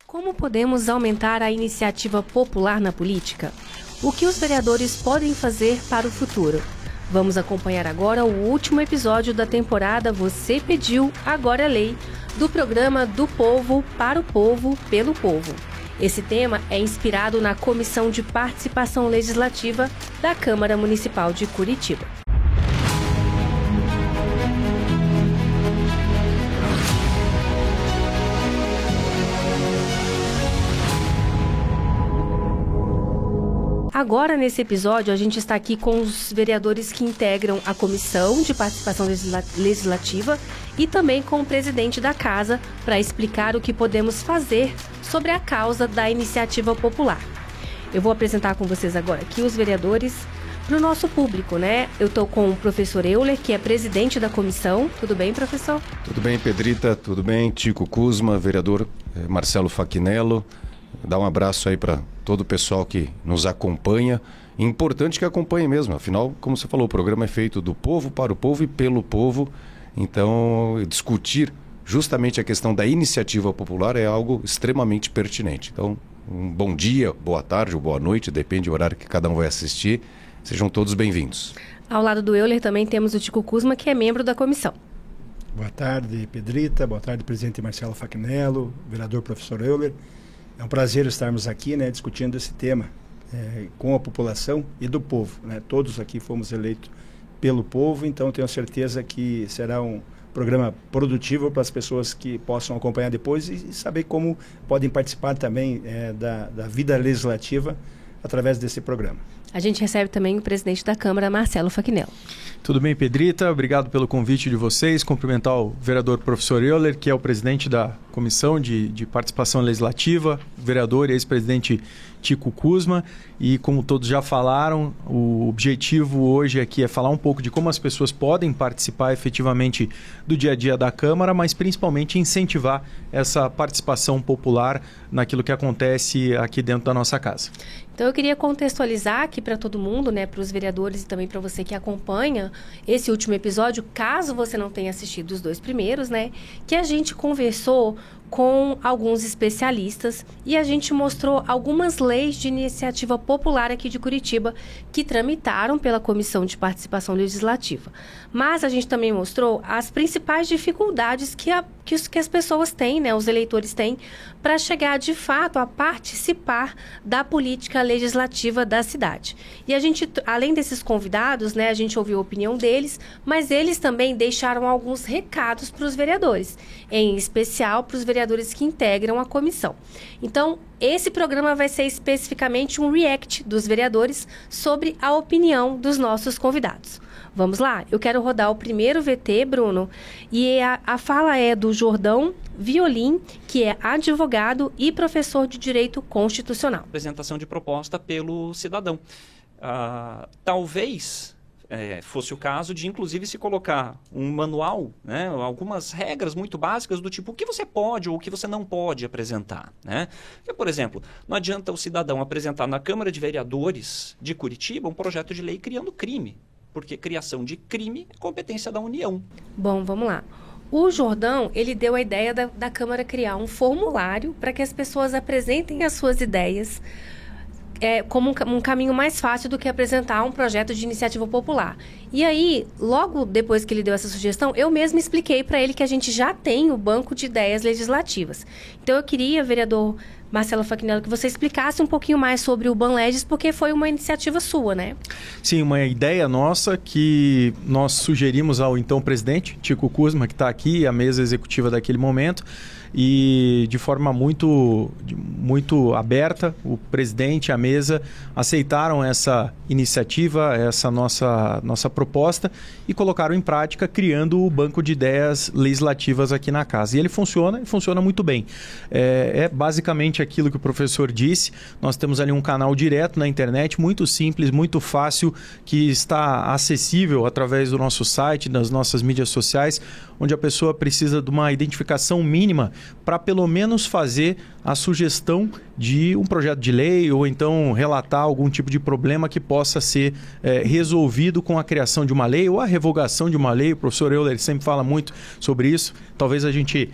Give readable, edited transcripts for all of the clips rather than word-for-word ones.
Como podemos aumentar a iniciativa popular na política? O que os vereadores podem fazer para o futuro? Vamos acompanhar agora o último episódio da temporada Você Pediu, Agora é Lei, do programa Do Povo, para o Povo, pelo Povo. Esse tema é inspirado na Comissão de Participação Legislativa da Câmara Municipal de Curitiba. Agora, nesse episódio, a gente está aqui com os vereadores que integram a Comissão de Participação Legislativa e também com o presidente da Casa para explicar o que podemos fazer sobre a causa da iniciativa popular. Eu vou apresentar com vocês agora aqui os vereadores para o nosso público, né? Eu estou com o professor Euler, que é presidente da comissão. Tudo bem, professor? Tudo bem, Pedrita, tudo bem. Tico Kuzma, vereador Marcelo Fachinello. Dá um abraço aí para todo o pessoal que nos acompanha. Importante que acompanhe mesmo, afinal, como você falou, o programa é feito do povo, para o povo e pelo povo. Então, discutir justamente a questão da iniciativa popular é algo extremamente pertinente. Então, um bom dia, boa tarde ou boa noite, depende do horário que cada um vai assistir. Sejam todos bem-vindos. Ao lado do Euler também temos o Tico Kuzma, que é membro da comissão. Boa tarde, Pedrita. Boa tarde, presidente Marcelo Fachinello, vereador professor Euler. É um prazer estarmos aqui, né, discutindo esse tema com a população e do povo, né? Todos aqui fomos eleitos pelo povo, então tenho certeza que será um programa produtivo para as pessoas que possam acompanhar depois e saber como podem participar também da vida legislativa através desse programa. A gente recebe também o presidente da Câmara, Marcelo Fachinello. Tudo bem, Pedrita? Obrigado pelo convite de vocês. Cumprimentar o vereador professor Euler, que é o presidente da Comissão de Participação Legislativa, vereador e ex-presidente Tico Kuzma. E como todos já falaram, o objetivo hoje aqui é falar um pouco de como as pessoas podem participar efetivamente do dia a dia da Câmara, mas principalmente incentivar essa participação popular naquilo que acontece aqui dentro da nossa casa. Então eu queria contextualizar aqui para todo mundo, né, para os vereadores e também para você que acompanha esse último episódio, caso você não tenha assistido os dois primeiros, né, que a gente conversou com alguns especialistas e a gente mostrou algumas leis de iniciativa popular aqui de Curitiba que tramitaram pela Comissão de Participação Legislativa. Mas a gente também mostrou as principais dificuldades que as pessoas têm, né, os eleitores têm, para chegar de fato a participar da política legislativa da cidade. E a gente, além desses convidados, né, a gente ouviu a opinião deles, mas eles também deixaram alguns recados para os vereadores, em especial para os vereadores que integram a comissão. Então, esse programa vai ser especificamente um react dos vereadores sobre a opinião dos nossos convidados. Vamos lá? Eu quero rodar o primeiro VT, Bruno, e a fala é do Jordão Violim, que é advogado e professor de Direito Constitucional. Apresentação de proposta pelo cidadão. Talvez fosse o caso de, inclusive, se colocar um manual, né, algumas regras muito básicas do tipo o que você pode ou o que você não pode apresentar, né? Porque, por exemplo, não adianta o cidadão apresentar na Câmara de Vereadores de Curitiba um projeto de lei criando crime, porque criação de crime é competência da União. Bom, vamos lá. O Jordão, ele deu a ideia da Câmara criar um formulário para que as pessoas apresentem as suas ideias como um caminho mais fácil do que apresentar um projeto de iniciativa popular. E aí, logo depois que ele deu essa sugestão, eu mesma expliquei para ele que a gente já tem o banco de ideias legislativas. Então, eu queria, vereador Marcelo Fachinello, que você explicasse um pouquinho mais sobre o Banlegis, porque foi uma iniciativa sua, né? Sim, uma ideia nossa que nós sugerimos ao então presidente, Tico Kuzma, que está aqui, a mesa executiva daquele momento, e de forma muito aberta, o presidente e a mesa aceitaram essa iniciativa, essa nossa proposta e colocaram em prática, criando o banco de ideias legislativas aqui na casa. E ele funciona muito bem. É basicamente aquilo que o professor disse. Nós temos ali um canal direto na internet, muito simples, muito fácil, que está acessível através do nosso site, das nossas mídias sociais, onde a pessoa precisa de uma identificação mínima para pelo menos fazer a sugestão de um projeto de lei ou então relatar algum tipo de problema que possa ser resolvido com a criação de uma lei ou a revogação de uma lei. O professor Euler sempre fala muito sobre isso. Talvez a gente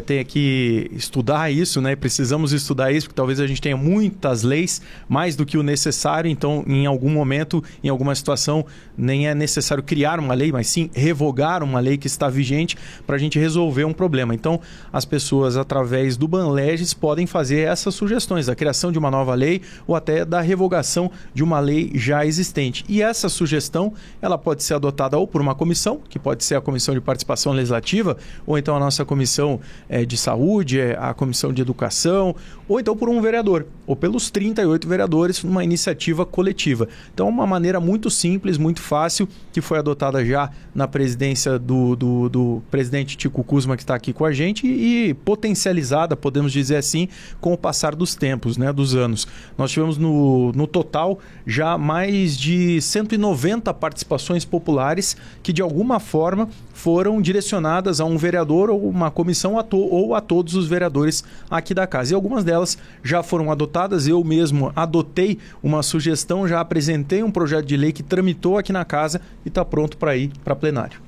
tenha que estudar isso, né? Precisamos estudar isso, porque talvez a gente tenha muitas leis, mais do que o necessário, então em algum momento, em alguma situação, nem é necessário criar uma lei, mas sim revogar uma lei que está vigente para a gente resolver um problema. Então, as pessoas, através do Banleges, podem fazer essas sugestões, da criação de uma nova lei ou até da revogação de uma lei já existente. E essa sugestão, ela pode ser adotada ou por uma comissão, que pode ser a Comissão de Participação Legislativa, ou então a nossa Comissão de Saúde, a Comissão de Educação, ou então por um vereador, ou pelos 38 vereadores numa iniciativa coletiva. Então, uma maneira muito simples, muito fácil, que foi adotada já na presidência do presidente Tico Kuzma, que está aqui com a gente, e potencializada, podemos dizer assim, com o passar dos tempos, né, dos anos. Nós tivemos no total já mais de 190 participações populares que de alguma forma foram direcionadas a um vereador ou uma comissão ou a todos os vereadores aqui da casa. E algumas delas já foram adotadas. Eu mesmo adotei uma sugestão, já apresentei um projeto de lei que tramitou aqui na casa e está pronto para ir para plenário.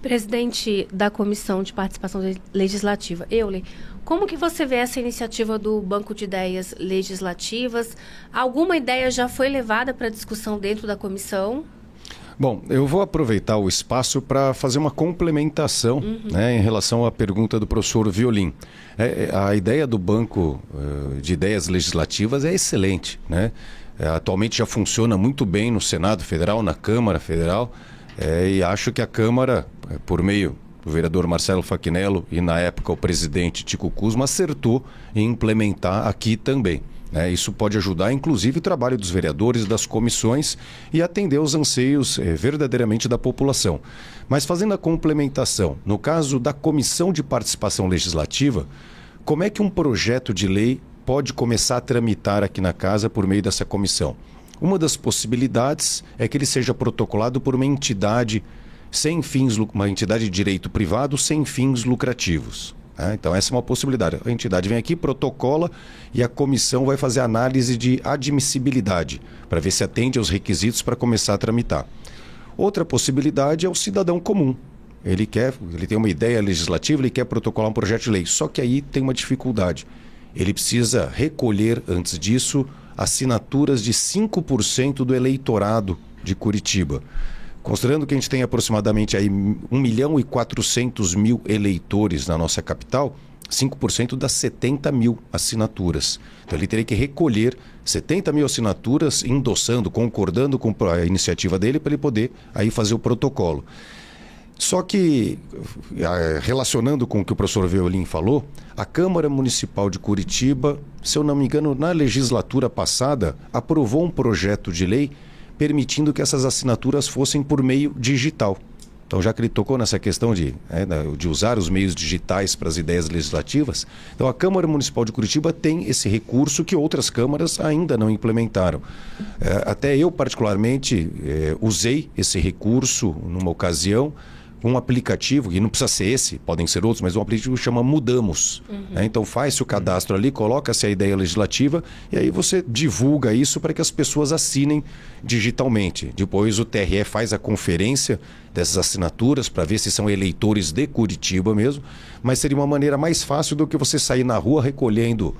Presidente da Comissão de Participação Legislativa, Euler, como que você vê essa iniciativa do Banco de Ideias Legislativas? Alguma ideia já foi levada para discussão dentro da comissão? Bom, eu vou aproveitar o espaço para fazer uma complementação, né, em relação à pergunta do professor Violim. A ideia do Banco de Ideias Legislativas é excelente, né? Atualmente já funciona muito bem no Senado Federal, na Câmara Federal, e acho que a Câmara, por meio do vereador Marcelo Facchinnello e na época o presidente Tico Kuzma, acertou em implementar aqui também. Isso pode ajudar, inclusive, o trabalho dos vereadores, das comissões e atender os anseios verdadeiramente da população. Mas fazendo a complementação, no caso da Comissão de Participação Legislativa, como é que um projeto de lei pode começar a tramitar aqui na casa por meio dessa comissão? Uma das possibilidades é que ele seja protocolado por uma entidade sem fins, uma entidade de direito privado sem fins lucrativos. Então essa é uma possibilidade. A entidade vem aqui, protocola e a comissão vai fazer análise de admissibilidade para ver se atende aos requisitos para começar a tramitar. Outra possibilidade é o cidadão comum. Ele tem uma ideia legislativa, ele quer protocolar um projeto de lei, só que aí tem uma dificuldade. Ele precisa recolher, antes disso, assinaturas de 5% do eleitorado de Curitiba. Considerando que a gente tem aproximadamente aí 1.400.000 eleitores na nossa capital, 5% dá 70 mil assinaturas. Então ele teria que recolher 70 mil assinaturas, endossando, concordando com a iniciativa dele para ele poder aí fazer o protocolo. Só que, relacionando com o que o professor Violim falou, a Câmara Municipal de Curitiba, se eu não me engano, na legislatura passada, aprovou um projeto de lei permitindo que essas assinaturas fossem por meio digital. Então, já que ele tocou nessa questão de usar os meios digitais para as ideias legislativas, então a Câmara Municipal de Curitiba tem esse recurso que outras câmaras ainda não implementaram. Até eu, particularmente, usei esse recurso numa ocasião, um aplicativo, que não precisa ser esse, podem ser outros, mas um aplicativo que chama Mudamos. Então faz-se o cadastro ali, coloca-se a ideia legislativa e aí você divulga isso para que as pessoas assinem digitalmente. Depois o TRE faz a conferência dessas assinaturas para ver se são eleitores de Curitiba mesmo, mas seria uma maneira mais fácil do que você sair na rua recolhendo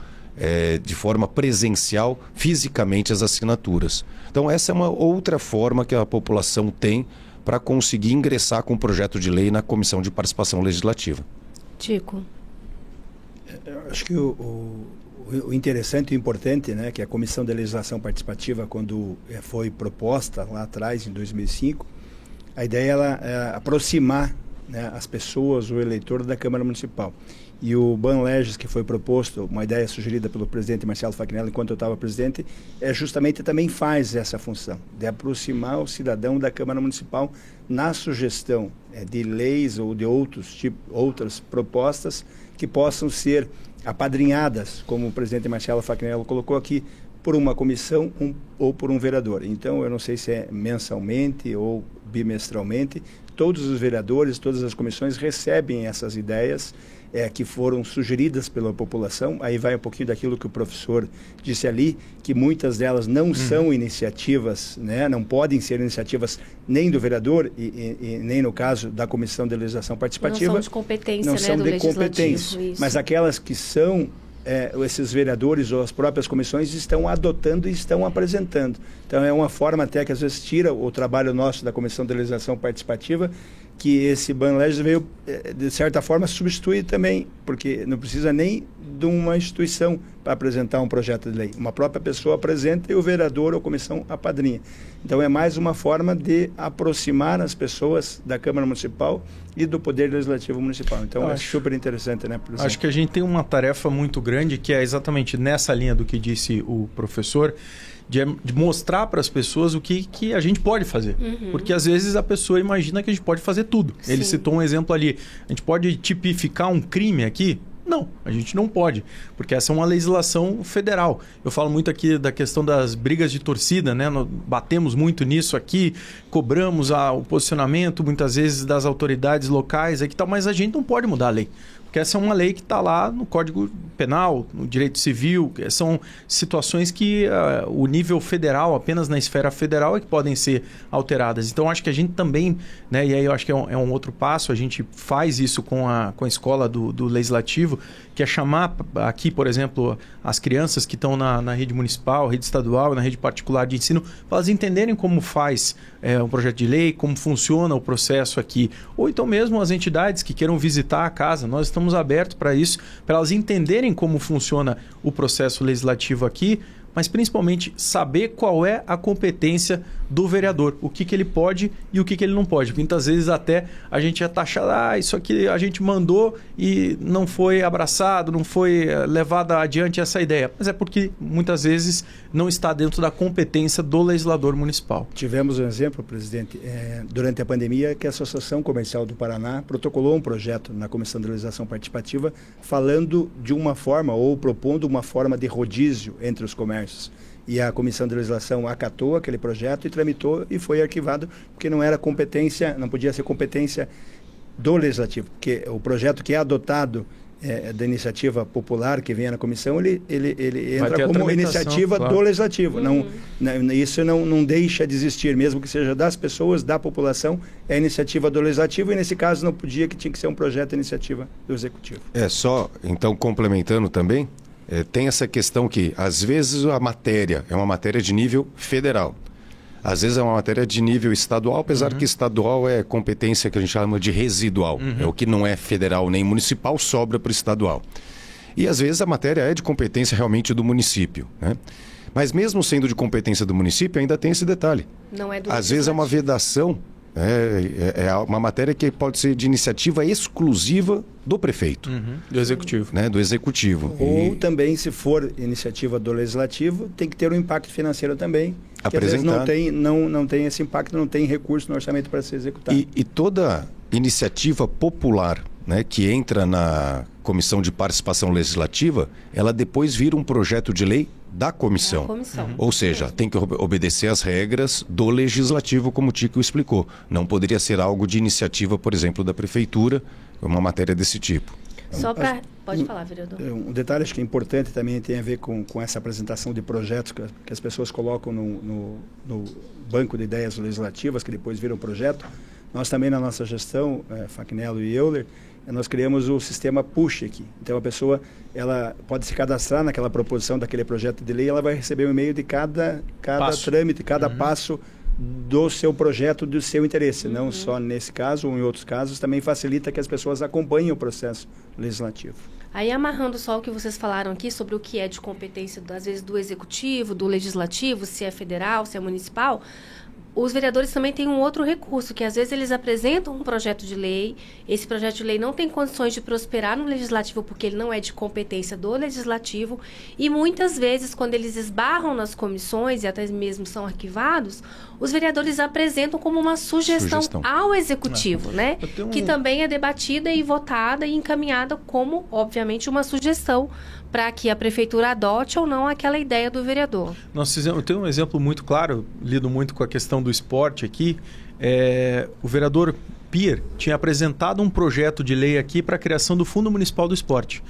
de forma presencial, fisicamente, as assinaturas. Então essa é uma outra forma que a população tem para conseguir ingressar com o projeto de lei na Comissão de Participação Legislativa. Tico. Eu acho que o interessante e o importante, né, que a Comissão de Legislação Participativa, quando foi proposta lá atrás, em 2005, a ideia é aproximar, né, as pessoas, o eleitor da Câmara Municipal. E o Banleges, que foi proposto, uma ideia sugerida pelo presidente Marcelo Facchinnello enquanto eu estava presidente, justamente também faz essa função, de aproximar o cidadão da Câmara Municipal na sugestão de leis ou de outras propostas que possam ser apadrinhadas, como o presidente Marcelo Facchinnello colocou aqui, por uma comissão ou por um vereador. Então, eu não sei se é mensalmente ou bimestralmente, todos os vereadores, todas as comissões recebem essas ideias que foram sugeridas pela população. Aí vai um pouquinho daquilo que o professor disse ali, que muitas delas não são iniciativas, né? Não podem ser iniciativas nem do vereador e nem no caso da Comissão de Legislação Participativa. Não são de competência, não são do de legislativo, competência, isso. mas aquelas que são, esses vereadores ou as próprias comissões estão adotando e estão apresentando. Então é uma forma até que às vezes tira o trabalho nosso da Comissão de Legislação Participativa, que esse Banlegis veio, de certa forma, substituir também, porque não precisa nem de uma instituição para apresentar um projeto de lei. Uma própria pessoa apresenta e o vereador ou a comissão apadrinha. Então é mais uma forma de aproximar as pessoas da Câmara Municipal e do Poder Legislativo Municipal. Então é super interessante, né, professor? Acho que a gente tem uma tarefa muito grande, que é exatamente nessa linha do que disse o professor, de mostrar para as pessoas o que a gente pode fazer. Porque às vezes a pessoa imagina que a gente pode fazer tudo. Sim. Ele citou um exemplo ali. A gente pode tipificar um crime aqui? Não, a gente não pode, porque essa é uma legislação federal. Eu falo muito aqui da questão das brigas de torcida, né? Nós batemos muito nisso aqui, cobramos o posicionamento muitas vezes das autoridades locais, aqui, tal, mas a gente não pode mudar a lei. Porque essa é uma lei que está lá no Código Penal, no Direito Civil, são situações que o nível federal, apenas na esfera federal, é que podem ser alteradas. Então, acho que a gente também, né, e aí eu acho que é um outro passo, a gente faz isso com a escola do Legislativo, que é chamar aqui, por exemplo, as crianças que estão na rede municipal, rede estadual, na rede particular de ensino, para elas entenderem como faz um projeto de lei, como funciona o processo aqui. Ou então mesmo as entidades que queiram visitar a casa, nós estamos abertos para isso, para elas entenderem como funciona o processo legislativo aqui, mas principalmente saber qual é a competência do vereador, o que ele pode e o que ele não pode. Muitas vezes até a gente é taxado, isso aqui a gente mandou e não foi abraçado, não foi levada adiante essa ideia. Mas é porque muitas vezes não está dentro da competência do legislador municipal. Tivemos um exemplo, presidente, durante a pandemia, que a Associação Comercial do Paraná protocolou um projeto na Comissão de Legislação Participativa falando de uma forma ou propondo uma forma de rodízio entre os comércios. E a Comissão de Legislação acatou aquele projeto e tramitou e foi arquivado, porque não era competência, não podia ser competência do Legislativo, porque o projeto que é adotado da iniciativa popular que vem na comissão, ele entra como iniciativa do Legislativo. Isso não deixa de existir, mesmo que seja das pessoas, da população, é iniciativa do Legislativo, e nesse caso não podia, que tinha que ser um projeto de iniciativa do Executivo. Só, então, complementando também, tem essa questão que, às vezes, a matéria é uma matéria de nível federal. Às vezes é uma matéria de nível estadual, apesar que estadual é competência que a gente chama de residual. É o que não é federal nem municipal, sobra para o estadual. E às vezes a matéria é de competência realmente do município, né? Mas mesmo sendo de competência do município, ainda tem esse detalhe. Não é do Às vezes é uma vedação, é uma matéria que pode ser de iniciativa exclusiva do prefeito. Do Executivo. Né? Do Executivo. Ou também, se for iniciativa do Legislativo, tem que ter um impacto financeiro também. Que às vezes não tem esse impacto, não tem recurso no orçamento para ser executado. E toda iniciativa popular, né, que entra na Comissão de Participação Legislativa, ela depois vira um projeto de lei da comissão. Ou seja, tem que obedecer às regras do Legislativo, como o Tico explicou. Não poderia ser algo de iniciativa, por exemplo, da Prefeitura, uma matéria desse tipo. Só para... Pode falar, vereador. Um detalhe acho que é importante também tem a ver com essa apresentação de projetos que as pessoas colocam no banco de ideias legislativas, que depois viram projeto. Nós também, na nossa gestão, Fackinello e Euler, nós criamos o sistema PUSH aqui. Então, a pessoa ela pode se cadastrar naquela proposição daquele projeto de lei, ela vai receber um e-mail de cada trâmite, cada passo do seu projeto, do seu interesse. Não só nesse caso, ou em outros casos, também facilita que as pessoas acompanhem o processo legislativo. Aí, amarrando só o que vocês falaram aqui sobre o que é de competência, às vezes, do Executivo, do Legislativo, se é federal, se é municipal, os vereadores também têm um outro recurso, que às vezes eles apresentam um projeto de lei, esse projeto de lei não tem condições de prosperar no Legislativo porque ele não é de competência do Legislativo, e muitas vezes, quando eles esbarram nas comissões e até mesmo são arquivados, os vereadores apresentam como uma sugestão ao Executivo, né? Que também é debatida e votada e encaminhada como, obviamente, uma sugestão para que a Prefeitura adote ou não aquela ideia do vereador. Eu tenho um exemplo muito claro, lido muito com a questão do esporte aqui. O vereador Pier tinha apresentado um projeto de lei aqui para a criação do Fundo Municipal do Esporte.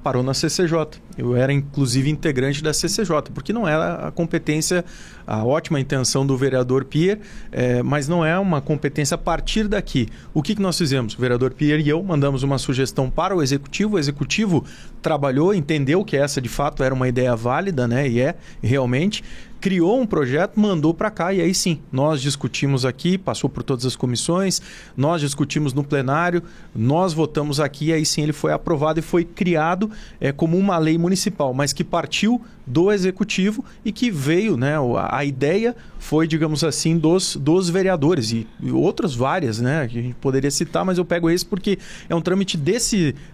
Parou na CCJ. Eu era, inclusive, integrante da CCJ, porque não era a competência, a ótima intenção do vereador Pier, mas não é uma competência a partir daqui. O que nós fizemos? O vereador Pier e eu mandamos uma sugestão para o Executivo trabalhou, entendeu que essa, de fato, era uma ideia válida, né? E é, realmente, criou um projeto, mandou para cá e aí sim, nós discutimos aqui, passou por todas as comissões, nós discutimos no plenário, nós votamos aqui e aí sim ele foi aprovado e foi criado como uma lei municipal, mas que partiu do Executivo e que veio, né, a ideia foi, digamos assim, dos vereadores e outras várias, né, que a gente poderia citar, mas eu pego esse porque é um trâmite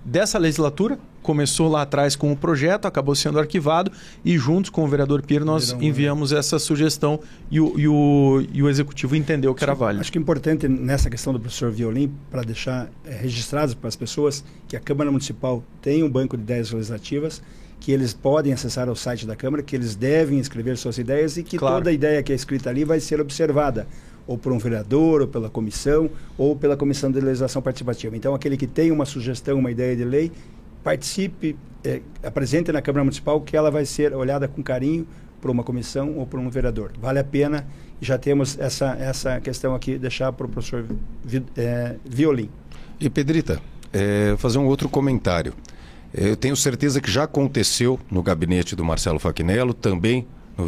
dessa legislatura. Começou lá atrás com o projeto, acabou sendo arquivado e juntos com o vereador Pier nós enviamos essa sugestão e o Executivo entendeu que era válido. Acho que é importante nessa questão do professor Violim, para deixar registrado para as pessoas que a Câmara Municipal tem um banco de ideias legislativas, que eles podem acessar o site da Câmara, que eles devem escrever suas ideias e que toda ideia que é escrita ali vai ser observada, ou por um vereador, ou pela comissão, ou pela Comissão de Legislação Participativa. Então, aquele que tem uma sugestão, uma ideia de lei, participe, apresente na Câmara Municipal, que ela vai ser olhada com carinho por uma comissão ou por um vereador. Vale a pena, já temos essa questão aqui, deixar para o professor Violim. E Pedrita, fazer um outro comentário. Eu tenho certeza que já aconteceu no gabinete do Marcelo Facchinnello, também com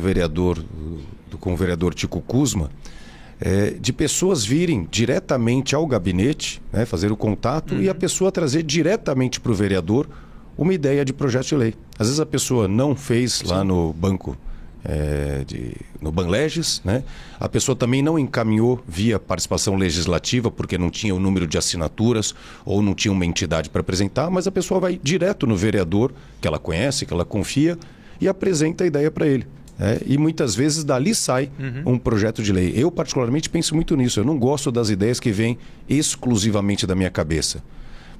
o vereador Tico Kuzma, de pessoas virem diretamente ao gabinete, né, fazer o contato e a pessoa trazer diretamente para o vereador uma ideia de projeto de lei. Às vezes a pessoa não fez lá no banco, no Banleges, né? A pessoa também não encaminhou via participação legislativa porque não tinha o número de assinaturas ou não tinha uma entidade para apresentar, mas a pessoa vai direto no vereador, que ela conhece, que ela confia, e apresenta a ideia para ele. E muitas vezes dali sai um projeto de lei. Eu particularmente penso muito nisso. Eu não gosto das ideias que vêm exclusivamente da minha cabeça.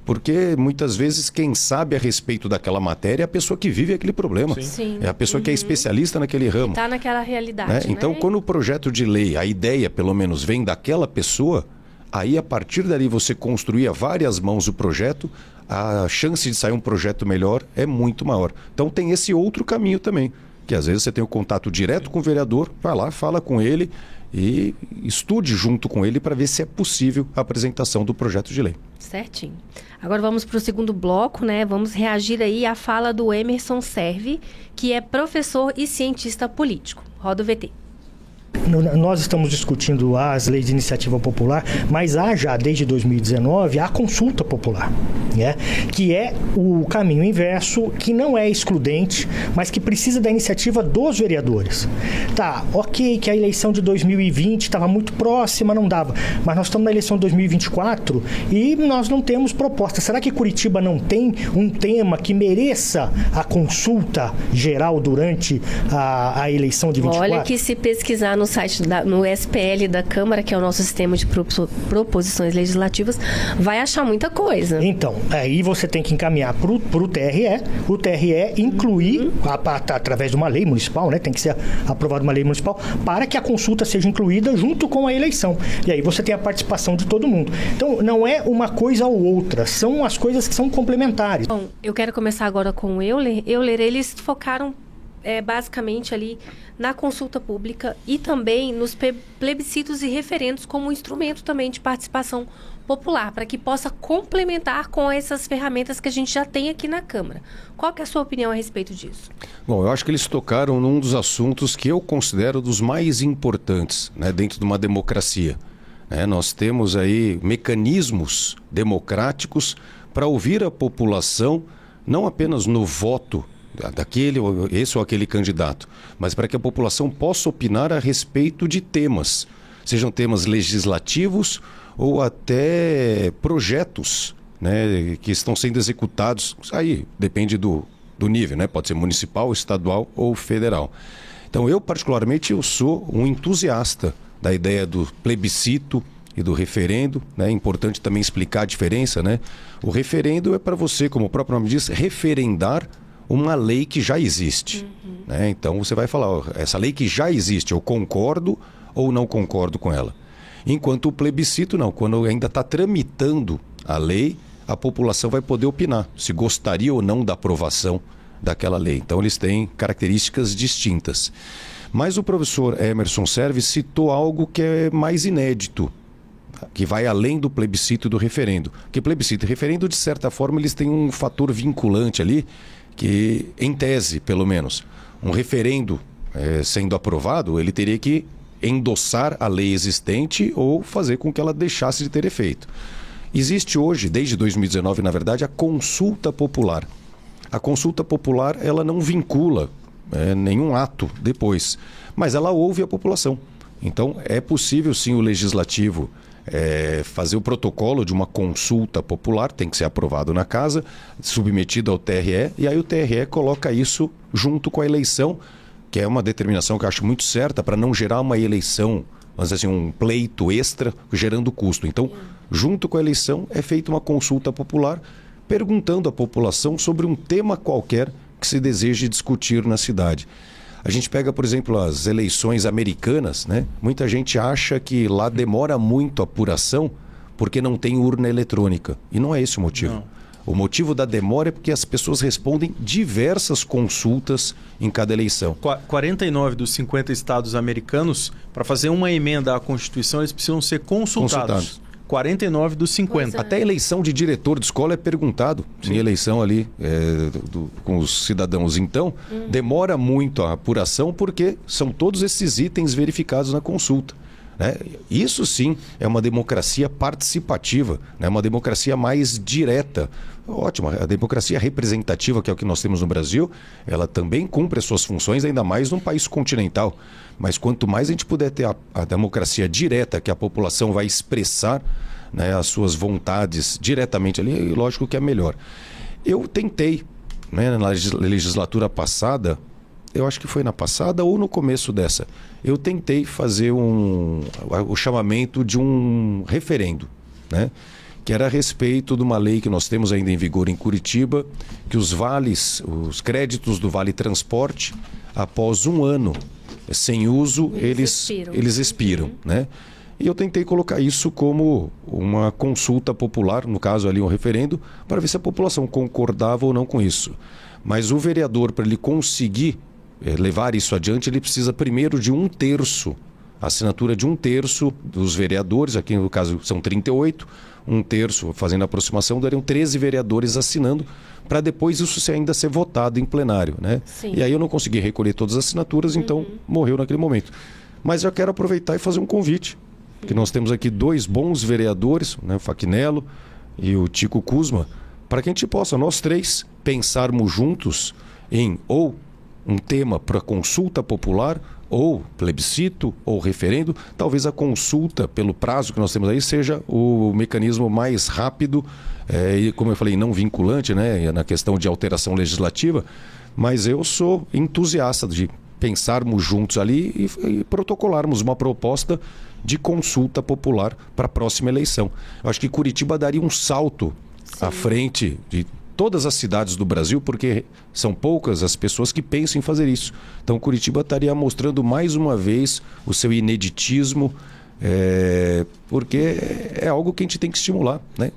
Porque muitas vezes quem sabe a respeito daquela matéria é a pessoa que vive aquele problema. Sim. É a pessoa que é especialista naquele ramo. Está naquela realidade. Né? Então, quando o projeto de lei, a ideia pelo menos vem daquela pessoa, aí a partir dali você construir a várias mãos o projeto, a chance de sair um projeto melhor é muito maior. Então tem esse outro caminho também. Que às vezes você tem o contato direto com o vereador, vai lá, fala com ele e estude junto com ele para ver se é possível a apresentação do projeto de lei. Certinho. Agora vamos para o segundo bloco, né? Vamos reagir aí à fala do Emerson Servi, que é professor e cientista político. Roda o VT. Nós estamos discutindo as leis de iniciativa popular, mas há já desde 2019 a consulta popular, né? Que é o caminho inverso, que não é excludente, mas que precisa da iniciativa dos vereadores. Tá, ok, que a eleição de 2020 estava muito próxima, não dava, mas nós estamos na eleição de 2024 e nós não temos proposta. Será que Curitiba não tem um tema que mereça a consulta geral durante a eleição de 24? Olha que se pesquisar no site, no SPL da Câmara, que é o nosso sistema de proposições legislativas, vai achar muita coisa. Então, aí você tem que encaminhar para o TRE incluir, através de uma lei municipal, né? Tem que ser aprovada uma lei municipal, para que a consulta seja incluída junto com a eleição. E aí você tem a participação de todo mundo. Então, não é uma coisa ou outra, são as coisas que são complementares. Bom, eu quero começar agora com o Euler. Euler, eles focaram basicamente ali na consulta pública e também nos plebiscitos e referendos como instrumento também de participação popular, para que possa complementar com essas ferramentas que a gente já tem aqui na Câmara. Qual que é a sua opinião a respeito disso? Bom, eu acho que eles tocaram num dos assuntos que eu considero dos mais importantes, né, dentro de uma democracia. Nós temos aí mecanismos democráticos para ouvir a população, não apenas no voto esse ou aquele candidato, mas para que a população possa opinar a respeito de temas, sejam temas legislativos ou até projetos, né, que estão sendo executados. Aí depende do nível, né? Pode ser municipal, estadual ou federal. Então eu particularmente sou um entusiasta da ideia do plebiscito e do referendo, né? É importante também explicar a diferença, né? O referendo é para você, como o próprio nome diz, referendar uma lei que já existe. Né? Então você vai falar, essa lei que já existe, eu concordo ou não concordo com ela. Enquanto o plebiscito não, quando ainda está tramitando a lei, a população vai poder opinar se gostaria ou não da aprovação daquela lei. Então eles têm características distintas. Mas o professor Emerson Serve citou algo que é mais inédito, que vai além do plebiscito e do referendo. Porque plebiscito e referendo, de certa forma, eles têm um fator vinculante ali, que, em tese, pelo menos, um referendo sendo aprovado, ele teria que endossar a lei existente ou fazer com que ela deixasse de ter efeito. Existe hoje, desde 2019, na verdade, a consulta popular. A consulta popular, ela não vincula nenhum ato depois, mas ela ouve a população. Então, é possível sim o legislativo fazer o protocolo de uma consulta popular, tem que ser aprovado na casa, submetido ao TRE, e aí o TRE coloca isso junto com a eleição, que é uma determinação que eu acho muito certa para não gerar uma eleição, vamos dizer assim, um pleito extra gerando custo. Então, junto com a eleição, é feita uma consulta popular perguntando à população sobre um tema qualquer que se deseje discutir na cidade. A gente pega, por exemplo, as eleições americanas, né? Muita gente acha que lá demora muito a apuração porque não tem urna eletrônica. E não é esse o motivo. Não. O motivo da demora é porque as pessoas respondem diversas consultas em cada eleição. 49 dos 50 estados americanos, para fazer uma emenda à Constituição, eles precisam ser consultados. 49 dos 50. Até a eleição de diretor de escola é perguntado. Sim. Em eleição ali com os cidadãos. Então, demora muito a apuração porque são todos esses itens verificados na consulta. Né? Isso sim é uma democracia participativa, né? Uma democracia mais direta. Ótimo, a democracia representativa, que é o que nós temos no Brasil, ela também cumpre as suas funções, ainda mais num país continental. Mas quanto mais a gente puder ter a democracia direta, que a população vai expressar, né, as suas vontades diretamente ali, lógico que é melhor. Eu tentei, né, na legislatura passada, eu acho que foi na passada ou no começo dessa, eu tentei fazer o chamamento de um referendo, né? Que era a respeito de uma lei que nós temos ainda em vigor em Curitiba, que os créditos do Vale Transporte, após um ano sem uso, eles expiram, né? E eu tentei colocar isso como uma consulta popular, no caso ali um referendo, para ver se a população concordava ou não com isso. Mas o vereador, para ele conseguir levar isso adiante, ele precisa primeiro de 1/3, a assinatura de 1/3 dos vereadores, aqui no caso são 38, 1/3 fazendo a aproximação, dariam 13 vereadores assinando, para depois isso ainda ser votado em plenário, né? Sim. E aí eu não consegui recolher todas as assinaturas, então morreu naquele momento. Mas eu quero aproveitar e fazer um convite, que nós temos aqui 2 bons vereadores, né, o Fachinello e o Tico Kuzma, para que a gente possa, nós 3, pensarmos juntos em ou um tema para consulta popular, ou plebiscito, ou referendo. Talvez a consulta, pelo prazo que nós temos aí, seja o mecanismo mais rápido, e como eu falei, não vinculante, né, na questão de alteração legislativa, mas eu sou entusiasta de pensarmos juntos ali e protocolarmos uma proposta de consulta popular para a próxima eleição. Eu acho que Curitiba daria um salto à frente de todas as cidades do Brasil, porque são poucas as pessoas que pensam em fazer isso. Então Curitiba estaria mostrando mais uma vez o seu ineditismo, porque é algo que a gente tem que estimular, né?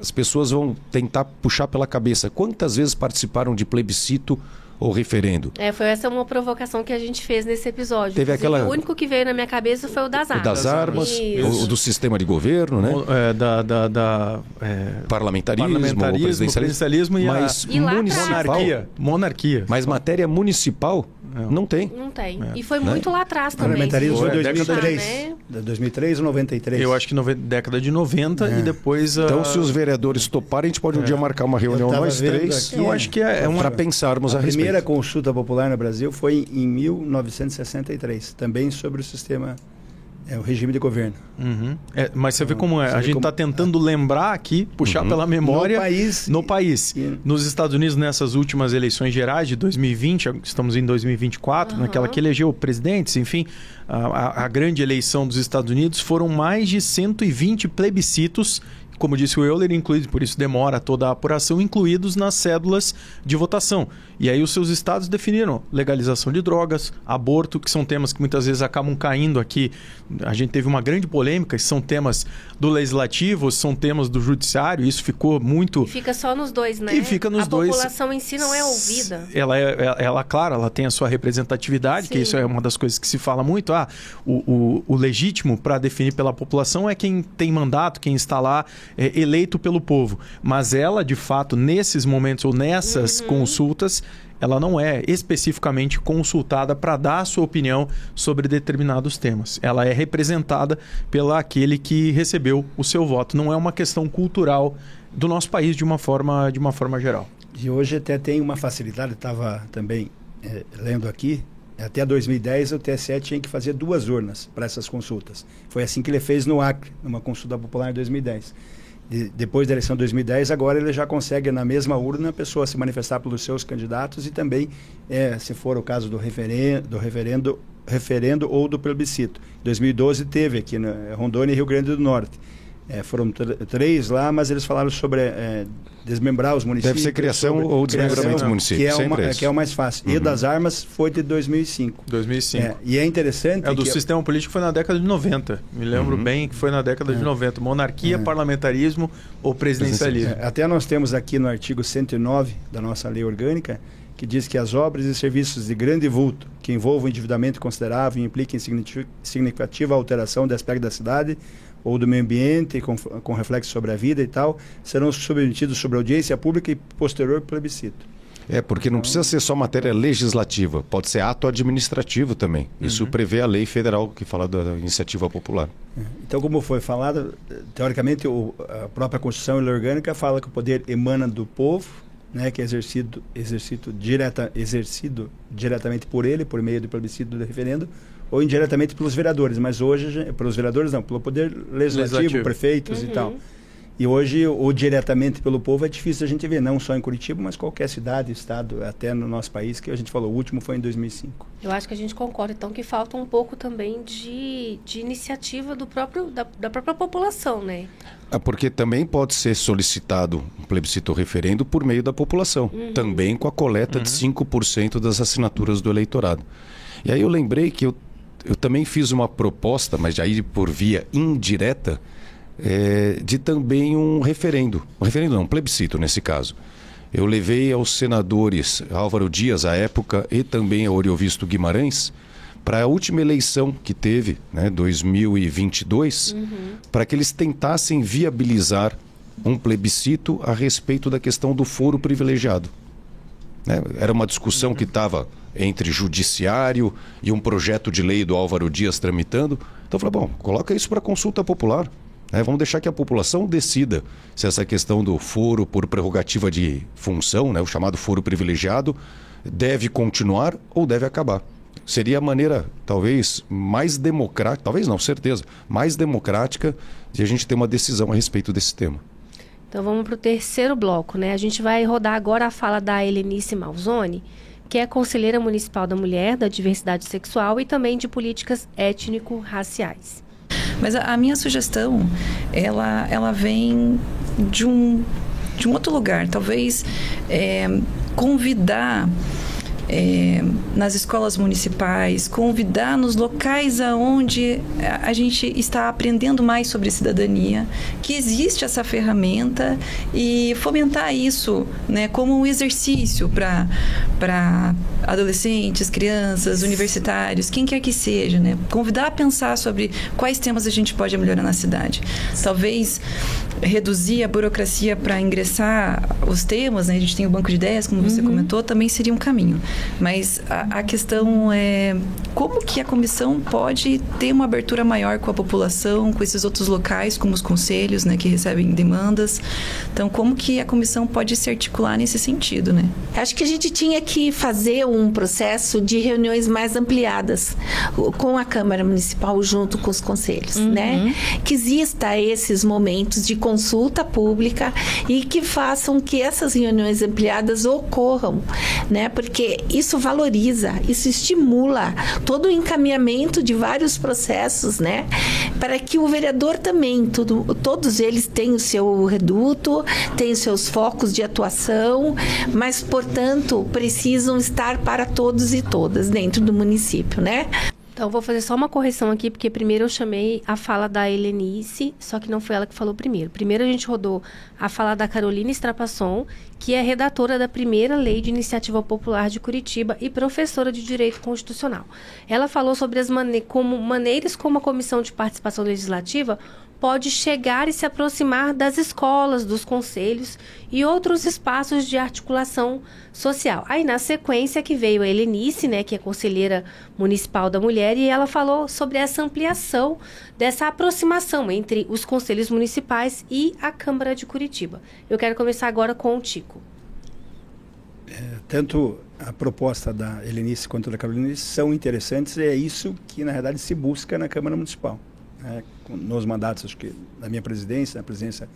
As pessoas vão tentar puxar pela cabeça. Quantas vezes participaram de plebiscito ou referendo? Foi essa uma provocação que a gente fez nesse episódio. Teve O único que veio na minha cabeça foi o das armas. O das armas, o do sistema de governo, né? Parlamentarismo, presidencialismo e monarquia. Mas matéria municipal não tem. Não tem. E foi muito lá atrás também. Parlamentarismo foi 2003. 2003 ou 93? Eu acho que década de 90 e depois... Então, se os vereadores toparem, a gente pode um dia marcar uma reunião nós 3. Eu acho que para pensarmos a respeito. A primeira consulta popular no Brasil foi em 1963, também sobre o sistema, o regime de governo. Mas você vê como é. A gente está tentando lembrar aqui, puxar pela memória no país. Nos Estados Unidos, nessas últimas eleições gerais de 2020, estamos em 2024, naquela que elegeu presidentes, enfim, a grande eleição dos Estados Unidos, foram mais de 120 plebiscitos como disse o Euler, incluídos, por isso demora toda a apuração, incluídos nas cédulas de votação. E aí os seus estados definiram legalização de drogas, aborto, que são temas que muitas vezes acabam caindo aqui. A gente teve uma grande polêmica, são temas do legislativo, são temas do judiciário, isso ficou muito... E fica só nos dois, né? E fica nos dois. A população em si não é ouvida. Ela, claro, ela tem a sua representatividade, Sim. que isso é uma das coisas que se fala muito. O legítimo para definir pela população é quem tem mandato, quem está lá eleito pelo povo. Mas ela, de fato, nesses momentos ou nessas consultas, ela não é especificamente consultada para dar a sua opinião sobre determinados temas. Ela é representada pelo aquele que recebeu o seu voto. Não é uma questão cultural do nosso país de uma forma geral. E hoje até tem uma facilidade, estava também lendo aqui, até 2010 o TSE tinha que fazer 2 urnas para essas consultas. Foi assim que ele fez no Acre, numa consulta popular em 2010. Depois da eleição de 2010, agora ele já consegue, na mesma urna, a pessoa se manifestar pelos seus candidatos e também, se for o caso do referendo ou do plebiscito. Em 2012 teve aqui no Rondônia e Rio Grande do Norte. Foram 3 lá, mas eles falaram sobre desmembrar os municípios. Deve ser criação ou desmembramento dos municípios. Que é o mais fácil. E das armas foi de 2005. 2005. E é interessante... do sistema político foi na década de 90. Me lembro bem que foi na década de 90. Monarquia, parlamentarismo ou presidencialismo. Até nós temos aqui no artigo 109 da nossa lei orgânica, que diz que as obras e serviços de grande vulto, que envolvam endividamento considerável e impliquem significativa alteração do aspecto da cidade ou do meio ambiente, com reflexo sobre a vida e tal, serão submetidos sobre audiência pública e posterior plebiscito. Porque não precisa ser só matéria legislativa, pode ser ato administrativo também. Isso prevê a lei federal que fala da iniciativa popular. Então, como foi falado, teoricamente a própria Constituição e Lei Orgânica fala que o poder emana do povo, né, que é exercido diretamente por ele, por meio do plebiscito do referendo, ou indiretamente pelos vereadores, mas hoje, pelos vereadores não, pelo poder legislativo. Prefeitos e tal. E hoje, o diretamente pelo povo é difícil a gente ver, não só em Curitiba, mas qualquer cidade, estado, até no nosso país, que a gente falou, o último foi em 2005. Eu acho que a gente concorda, então, que falta um pouco também de iniciativa da própria população, né? Porque também pode ser solicitado um plebiscito ou referendo por meio da população, também com a coleta de 5% das assinaturas do eleitorado. E aí eu lembrei que eu também fiz uma proposta, mas aí por via indireta, de também um referendo. Um referendo não, um plebiscito nesse caso. Eu levei aos senadores Álvaro Dias, à época, e também a Oriovisto Guimarães, para a última eleição que teve, 2022, para que eles tentassem viabilizar um plebiscito a respeito da questão do foro privilegiado. Era uma discussão que estava entre judiciário e um projeto de lei do Álvaro Dias tramitando. Então eu falei, bom, coloca isso para consulta popular. Vamos deixar que a população decida se essa questão do foro por prerrogativa de função, o chamado foro privilegiado, deve continuar ou deve acabar. Seria a maneira, talvez, mais democrática, talvez não, certeza, mais democrática de a gente ter uma decisão a respeito desse tema. Então vamos para o terceiro bloco, A gente vai rodar agora a fala da Helenice Malzone, que é conselheira municipal da mulher, da diversidade sexual e também de políticas étnico-raciais. Mas a minha sugestão, ela vem de um outro lugar. Talvez convidar nas escolas municipais, convidar nos locais onde a gente está aprendendo mais sobre cidadania, que existe essa ferramenta e fomentar isso, como um exercício para adolescentes, crianças, universitários, quem quer que seja, convidar a pensar sobre quais temas a gente pode melhorar na cidade. Talvez reduzir a burocracia para ingressar os temas, a gente tem o banco de ideias, como você comentou, também seria um caminho. Mas a questão é como que a comissão pode ter uma abertura maior com a população, com esses outros locais, como os conselhos, que recebem demandas. Então, como que a comissão pode se articular nesse sentido, Acho que a gente tinha que fazer um processo de reuniões mais ampliadas com a Câmara Municipal junto com os conselhos, Que exista esses momentos de consulta pública e que façam que essas reuniões ampliadas ocorram, Porque isso valoriza, isso estimula todo o encaminhamento de vários processos, né? Para que o vereador também, todos eles têm o seu reduto, têm os seus focos de atuação, mas, portanto, precisam estar para todos e todas dentro do município, né? Então, vou fazer só uma correção aqui, porque primeiro eu chamei a fala da Helenice, só que não foi ela que falou primeiro. Primeiro a gente rodou a fala da Carolina Strapasson, que é redatora da primeira Lei de Iniciativa Popular de Curitiba e professora de Direito Constitucional. Ela falou sobre as maneiras como a Comissão de Participação Legislativa pode chegar e se aproximar das escolas, dos conselhos e outros espaços de articulação social. Aí, na sequência, que veio a Helenice, né, que é conselheira municipal da mulher, e ela falou sobre essa ampliação dessa aproximação entre os conselhos municipais e a Câmara de Curitiba. Eu quero começar agora com o Tico. Tanto a proposta da Helenice quanto da Carolina são interessantes, e é isso que, na verdade, se busca na Câmara Municipal. Nos mandatos, acho que da minha presidência, na presidência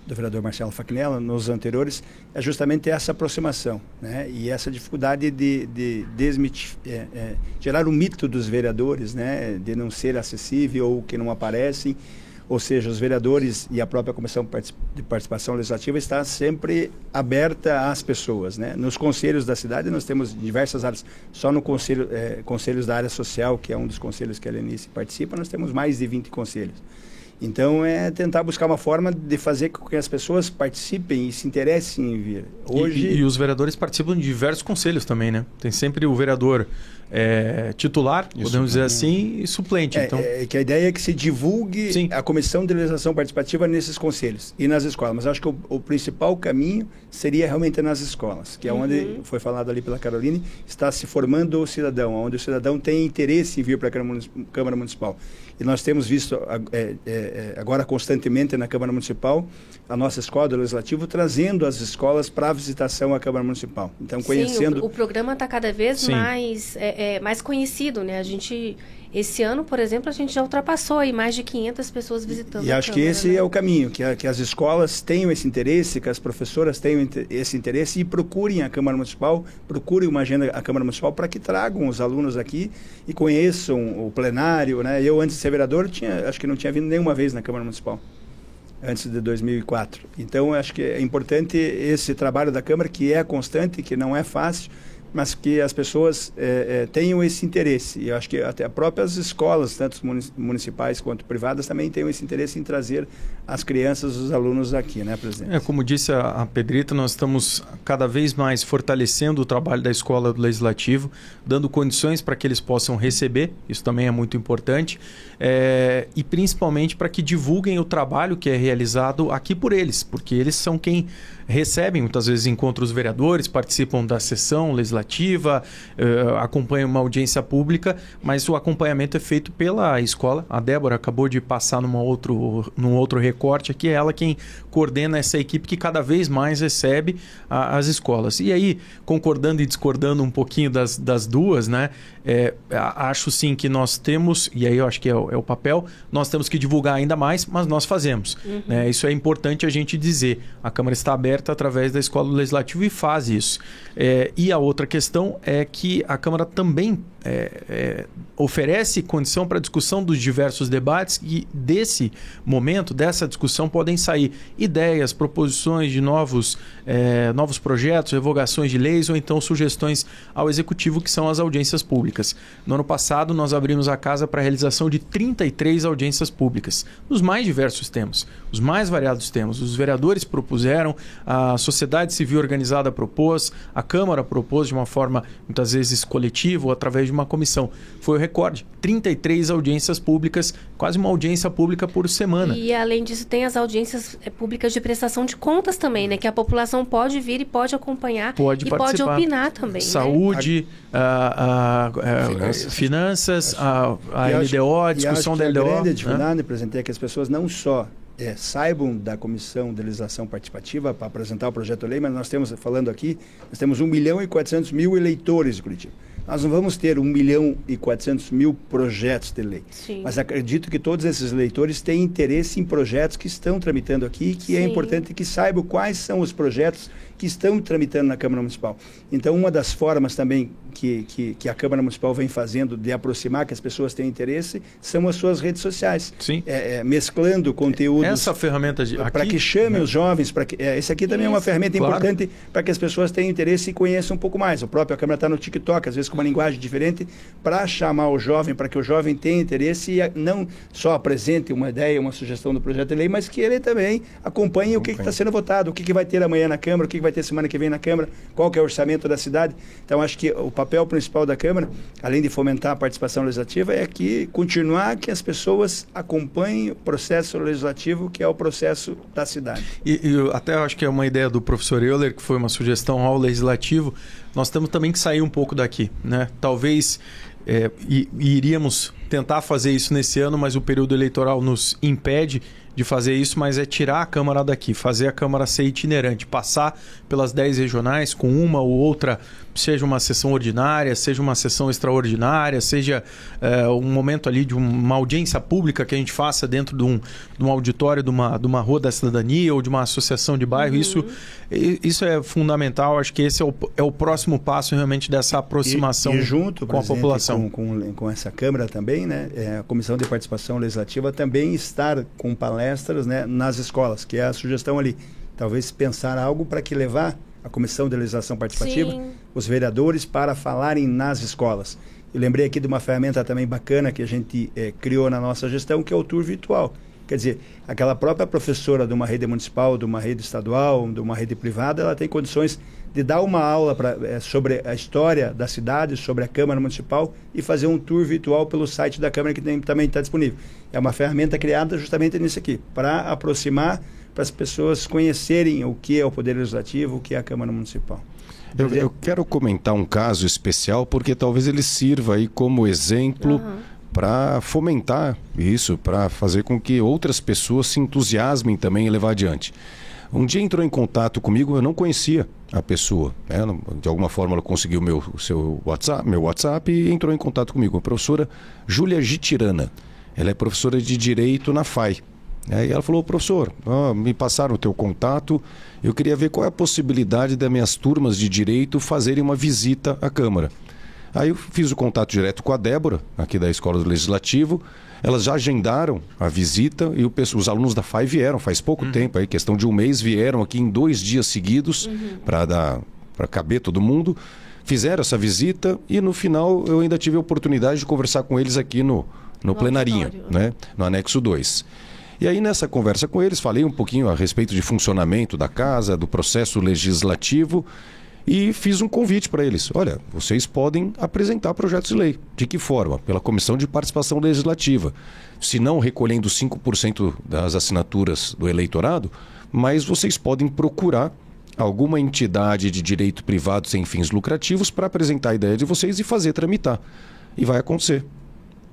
do vereador Marcelo Fachinello, nos anteriores, é justamente essa aproximação, né? E essa dificuldade de gerar o mito dos vereadores, né? De não ser acessível ou que não aparecem. Ou seja, os vereadores e a própria Comissão de Participação Legislativa está sempre aberta às pessoas, né? Nos conselhos da cidade nós temos diversas áreas. Só no conselhos da área social, que é um dos conselhos que a Helenice participa, nós temos mais de 20 conselhos. Então, é tentar buscar uma forma de fazer com que as pessoas participem e se interessem em vir. Hoje... E os vereadores participam de diversos conselhos também, né? Tem sempre o vereador titular, isso, podemos dizer assim, e suplente. Então... que a ideia é que se divulgue Sim. a Comissão de Legislação Participativa nesses conselhos e nas escolas. Mas acho que o principal caminho seria realmente nas escolas, que é onde foi falado ali pela Caroline, está se formando o cidadão, onde o cidadão tem interesse em vir para a Câmara Municipal. E nós temos visto agora constantemente na Câmara Municipal a nossa escola do Legislativo trazendo as escolas para a visitação à Câmara Municipal. Então, conhecendo... Sim, o programa está cada vez mais conhecido, né? Esse ano, por exemplo, a gente já ultrapassou aí mais de 500 pessoas visitando a Câmara. E acho que esse é o caminho, que as escolas tenham esse interesse, que as professoras tenham esse interesse e procurem a Câmara Municipal, procurem uma agenda à Câmara Municipal para que tragam os alunos aqui e conheçam o plenário, né? Eu, antes de ser vereador, acho que não tinha vindo nenhuma vez na Câmara Municipal, antes de 2004. Então, acho que é importante esse trabalho da Câmara, que é constante, que não é fácil, mas que as pessoas tenham esse interesse. E eu acho que até as próprias escolas, tanto municipais quanto privadas, também têm esse interesse em trazer as crianças, os alunos aqui, né, presidente? Como disse a Pedrita, nós estamos cada vez mais fortalecendo o trabalho da Escola do Legislativo, dando condições para que eles possam receber, isso também é muito importante, e principalmente para que divulguem o trabalho que é realizado aqui por eles, porque eles são quem recebem, muitas vezes encontram os vereadores, participam da sessão legislativa, acompanham uma audiência pública, mas o acompanhamento é feito pela escola. A Débora acabou de passar num outro recorte aqui, é ela quem coordena essa equipe que cada vez mais recebe as escolas. E aí, concordando e discordando um pouquinho das duas, né? Acho sim que nós temos, e aí eu acho que é o papel, nós temos que divulgar ainda mais, mas nós fazemos. Né? Isso é importante a gente dizer. A Câmara está aberta através da Escola do Legislativo e faz isso. E a outra questão é que a Câmara também oferece condição para discussão dos diversos debates e desse momento, dessa discussão, podem sair ideias, proposições de novos projetos, revogações de leis ou então sugestões ao Executivo, que são as audiências públicas. No ano passado, nós abrimos a casa para a realização de 33 audiências públicas, nos mais diversos temas, os mais variados temas. Os vereadores propuseram, a sociedade civil organizada propôs, a Câmara propôs de uma forma, muitas vezes, coletiva ou através de uma comissão. Foi o recorde. 33 audiências públicas, quase uma audiência pública por semana. E, além disso, tem as audiências públicas de prestação de contas também, né? Que a população pode vir e pode acompanhar pode e participar. pode opinar também. Saúde, finanças, a LDO, discussão da LDO. A grande dificuldade, presidente, é que as pessoas não só saibam da Comissão de Legislação Participativa para apresentar o projeto de lei, mas nós temos 1.400.000 eleitores de Curitiba. Nós não vamos ter 1.400.000 projetos de lei. Sim. Mas acredito que todos esses eleitores têm interesse em projetos que estão tramitando aqui, que é importante que saibam quais são os projetos que estão tramitando na Câmara Municipal. Então, uma das formas também que a Câmara Municipal vem fazendo de aproximar, que as pessoas têm interesse, são as suas redes sociais. Sim. Mesclando conteúdos. Essa ferramenta para que chamem os jovens. Esse aqui também é uma ferramenta importante para que as pessoas tenham interesse e conheçam um pouco mais. A própria Câmara está no TikTok, às vezes com uma linguagem diferente, para chamar o jovem, para que o jovem tenha interesse e não só apresente uma ideia, uma sugestão do projeto de lei, mas que ele também acompanhe o que está sendo votado, o que vai ter amanhã na Câmara, o que vai ter semana que vem na Câmara, qual que é o orçamento da cidade. Então, acho que o papel principal da Câmara, além de fomentar a participação legislativa, é continuar que as pessoas acompanhem o processo legislativo, que é o processo da cidade. E até acho que é uma ideia do professor Euler, que foi uma sugestão ao legislativo. Nós temos também que sair um pouco daqui, né? Talvez iríamos tentar fazer isso nesse ano, mas o período eleitoral nos impede de fazer isso, mas é tirar a Câmara daqui, fazer a Câmara ser itinerante, passar pelas 10 regionais com uma ou outra, seja uma sessão ordinária, seja uma sessão extraordinária, seja um momento ali de uma audiência pública que a gente faça dentro de um auditório de uma rua da cidadania ou de uma associação de bairro. Isso é fundamental. Acho que esse é o próximo passo realmente dessa aproximação e junto, com a população. Com essa Câmara também, né, a Comissão de Participação Legislativa também estar com palestras, né, nas escolas, que é a sugestão ali. Talvez pensar algo para que levar a Comissão de Legislação Participativa, os vereadores, para falarem nas escolas. Eu lembrei aqui de uma ferramenta também bacana que a gente criou na nossa gestão, que é o tour virtual. Quer dizer, aquela própria professora de uma rede municipal, de uma rede estadual, de uma rede privada, ela tem condições de dar uma aula sobre a história da cidade, sobre a Câmara Municipal e fazer um tour virtual pelo site da Câmara, que também está disponível. É uma ferramenta criada justamente nisso aqui, para aproximar, para as pessoas conhecerem o que é o Poder Legislativo, o que é a Câmara Municipal. Eu quero comentar um caso especial, porque talvez ele sirva aí como exemplo para fomentar isso, para fazer com que outras pessoas se entusiasmem também e levar adiante. Um dia entrou em contato comigo, eu não conhecia a pessoa, né? De alguma forma ela conseguiu meu WhatsApp e entrou em contato comigo. A professora Júlia Gitirana, ela é professora de Direito na FAI. E ela falou: professor, me passaram o teu contato, eu queria ver qual é a possibilidade das minhas turmas de Direito fazerem uma visita à Câmara. Aí eu fiz o contato direto com a Débora, aqui da Escola do Legislativo. Elas já agendaram a visita e os alunos da FAI vieram faz pouco tempo, aí, questão de um mês, vieram aqui em 2 dias seguidos para caber todo mundo. Fizeram essa visita e no final eu ainda tive a oportunidade de conversar com eles aqui no plenarinho, né? No anexo 2. E aí nessa conversa com eles falei um pouquinho a respeito de funcionamento da casa, do processo legislativo. E fiz um convite para eles. Olha, vocês podem apresentar projetos de lei. De que forma? Pela Comissão de Participação Legislativa. Se não recolhendo 5% das assinaturas do eleitorado, mas vocês podem procurar alguma entidade de direito privado sem fins lucrativos para apresentar a ideia de vocês e fazer tramitar. E vai acontecer.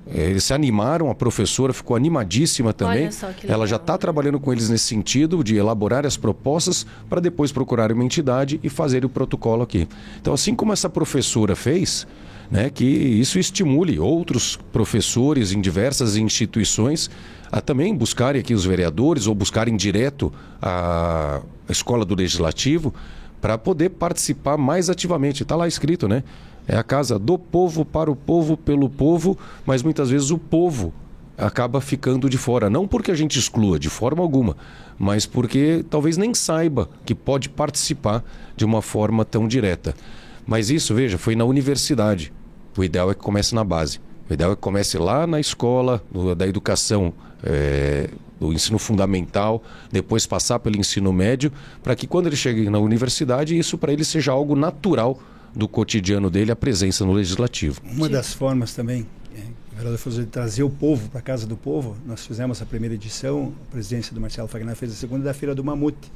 Eles se animaram, a professora ficou animadíssima também. Olha só que legal. Ela já está trabalhando com eles nesse sentido de elaborar as propostas para depois procurar uma entidade e fazer o protocolo aqui. Então, assim como essa professora fez, né, que isso estimule outros professores em diversas instituições a também buscarem aqui os vereadores ou buscarem direto a Escola do Legislativo para poder participar mais ativamente. Está lá escrito, né? É a casa do povo, para o povo, pelo povo, mas muitas vezes o povo acaba ficando de fora. Não porque a gente exclua, de forma alguma, mas porque talvez nem saiba que pode participar de uma forma tão direta. Mas isso, veja, foi na universidade. O ideal é que comece na base. O ideal é que comece lá na escola, da educação, do ensino fundamental, depois passar pelo ensino médio, para que quando ele chegue na universidade, isso para ele seja algo natural do cotidiano dele, a presença no Legislativo. Uma das formas também, o vereador falou de trazer o povo para a Casa do Povo. Nós fizemos a primeira edição, a presidência do Marcelo Fagner fez a segunda, da Feira do Mamute.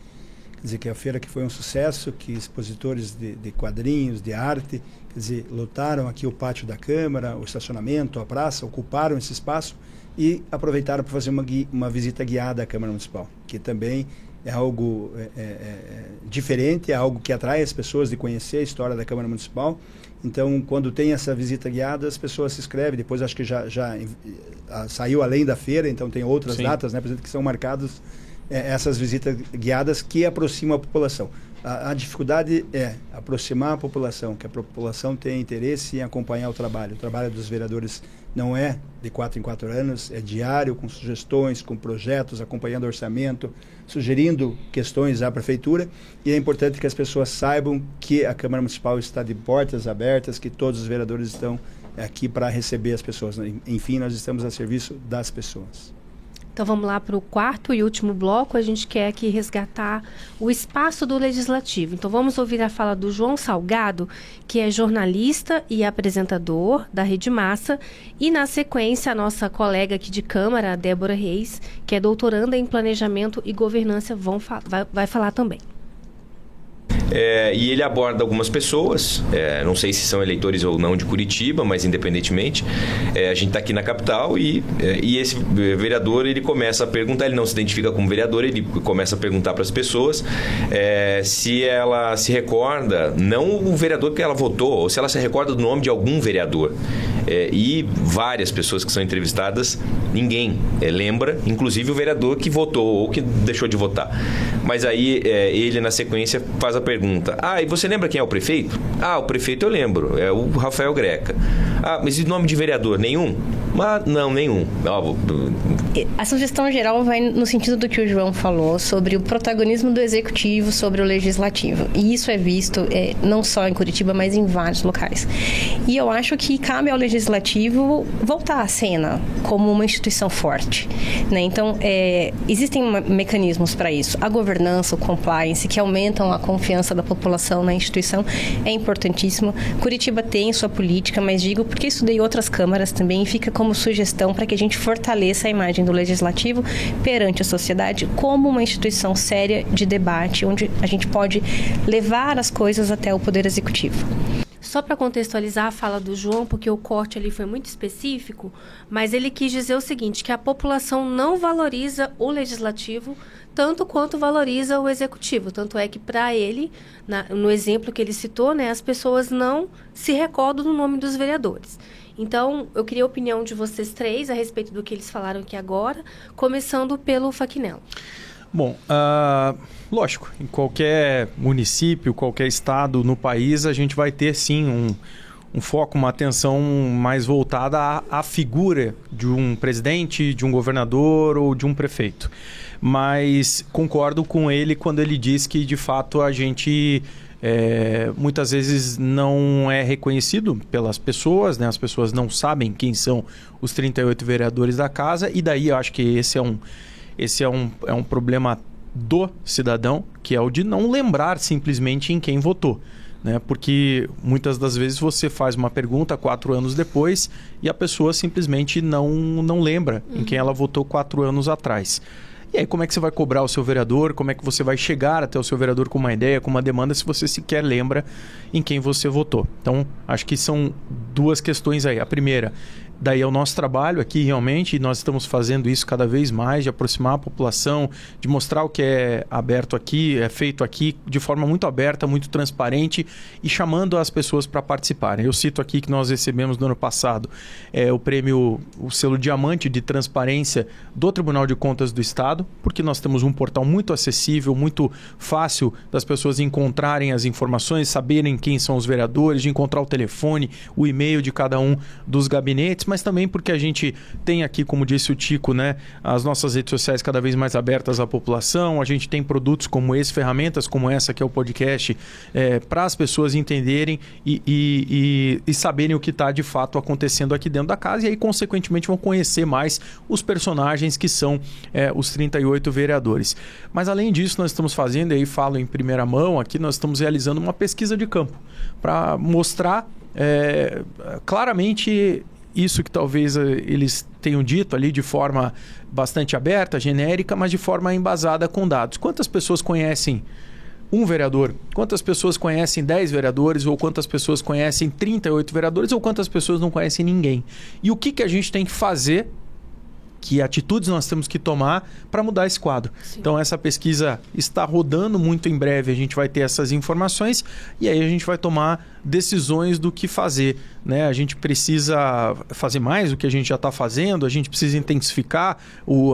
Quer dizer, que é a feira que foi um sucesso, que expositores de quadrinhos, de arte, quer dizer, lotaram aqui o pátio da Câmara, o estacionamento, a praça, ocuparam esse espaço e aproveitaram para fazer uma visita guiada à Câmara Municipal, que também é algo diferente, é algo que atrai as pessoas de conhecer a história da Câmara Municipal. Então, quando tem essa visita guiada, as pessoas se inscrevem. Depois, acho que já saiu além da feira, então tem outras datas, né, por exemplo, que são marcadas essas visitas guiadas que aproximam a população. A dificuldade é aproximar a população, que a população tenha interesse em acompanhar o trabalho. O trabalho dos vereadores não é de 4 em 4 anos, é diário, com sugestões, com projetos, acompanhando o orçamento, sugerindo questões à prefeitura. E é importante que as pessoas saibam que a Câmara Municipal está de portas abertas, que todos os vereadores estão aqui para receber as pessoas. Enfim, nós estamos a serviço das pessoas. Então vamos lá para o quarto e último bloco. A gente quer aqui resgatar o espaço do Legislativo. Então vamos ouvir a fala do João Salgado, que é jornalista e apresentador da Rede Massa. E na sequência a nossa colega aqui de Câmara, a Débora Reis, que é doutoranda em Planejamento e Governança, vai falar também. E ele aborda algumas pessoas, não sei se são eleitores ou não de Curitiba, mas independentemente, a gente está aqui na capital e esse vereador, ele começa a perguntar, ele não se identifica como vereador, ele começa a perguntar para as pessoas se ela se recorda, não o vereador que ela votou, ou se ela se recorda do nome de algum vereador. E várias pessoas que são entrevistadas, ninguém lembra, inclusive o vereador que votou ou que deixou de votar. Mas aí ele, na sequência, faz a pergunta: e você lembra quem é o prefeito? O prefeito eu lembro, é o Rafael Greca. Mas e o nome de vereador? Nenhum? Não, nenhum. A sugestão geral vai no sentido do que o João falou sobre o protagonismo do executivo sobre o legislativo. E isso é visto não só em Curitiba, mas em vários locais. E eu acho que cabe ao legislativo voltar à cena como uma instituição forte, né? Então, existem mecanismos para isso. A governança, o compliance, que aumentam a confiança da população na instituição, é importantíssimo. Curitiba tem sua política, mas digo porque estudei outras câmaras também e fica como sugestão para que a gente fortaleça a imagem do legislativo perante a sociedade como uma instituição séria de debate, onde a gente pode levar as coisas até o Poder Executivo. Só para contextualizar a fala do João, porque o corte ali foi muito específico, mas ele quis dizer o seguinte, que a população não valoriza o legislativo tanto quanto valoriza o executivo. Tanto é que, para ele, no exemplo que ele citou, né, as pessoas não se recordam do nome dos vereadores. Então, eu queria a opinião de vocês três a respeito do que eles falaram aqui agora, começando pelo Fachinello. Bom, lógico, em qualquer município, qualquer estado no país, a gente vai ter sim um foco, uma atenção mais voltada à figura de um presidente, de um governador ou de um prefeito. Mas concordo com ele quando ele diz que, de fato, a gente muitas vezes não é reconhecido pelas pessoas, né? As pessoas não sabem quem são os 38 vereadores da casa, e daí eu acho que esse é um problema do cidadão, que é o de não lembrar simplesmente em quem votou, né? Porque muitas das vezes você faz uma pergunta 4 anos depois e a pessoa simplesmente não lembra em quem ela votou 4 anos atrás. E aí, como é que você vai cobrar o seu vereador? Como é que você vai chegar até o seu vereador com uma ideia, com uma demanda, se você sequer lembra em quem você votou? Então, acho que são 2 questões aí. A primeira, daí é o nosso trabalho aqui realmente, e nós estamos fazendo isso cada vez mais, de aproximar a população, de mostrar o que é aberto aqui, é feito aqui, de forma muito aberta, muito transparente, e chamando as pessoas para participarem. Eu cito aqui que nós recebemos no ano passado o prêmio, o selo Diamante de Transparência do Tribunal de Contas do Estado, porque nós temos um portal muito acessível, muito fácil das pessoas encontrarem as informações, saberem quem são os vereadores, de encontrar o telefone, o e-mail de cada um dos gabinetes, mas também porque a gente tem aqui, como disse o Tico, né, as nossas redes sociais cada vez mais abertas à população, a gente tem produtos como esse, ferramentas como essa que é o podcast, para as pessoas entenderem e saberem o que está de fato acontecendo aqui dentro da casa, e aí consequentemente vão conhecer mais os personagens que são os 38 vereadores. Mas além disso, nós estamos fazendo, e aí falo em primeira mão aqui, nós estamos realizando uma pesquisa de campo para mostrar claramente isso que talvez eles tenham dito ali de forma bastante aberta, genérica, mas de forma embasada com dados. Quantas pessoas conhecem um vereador? Quantas pessoas conhecem 10 vereadores? Ou quantas pessoas conhecem 38 vereadores? Ou quantas pessoas não conhecem ninguém? E o que a gente tem que fazer que atitudes nós temos que tomar para mudar esse quadro. Sim. Então, essa pesquisa está rodando, muito em breve a gente vai ter essas informações e aí a gente vai tomar decisões do que fazer, né? A gente precisa fazer mais do que a gente já está fazendo, a gente precisa intensificar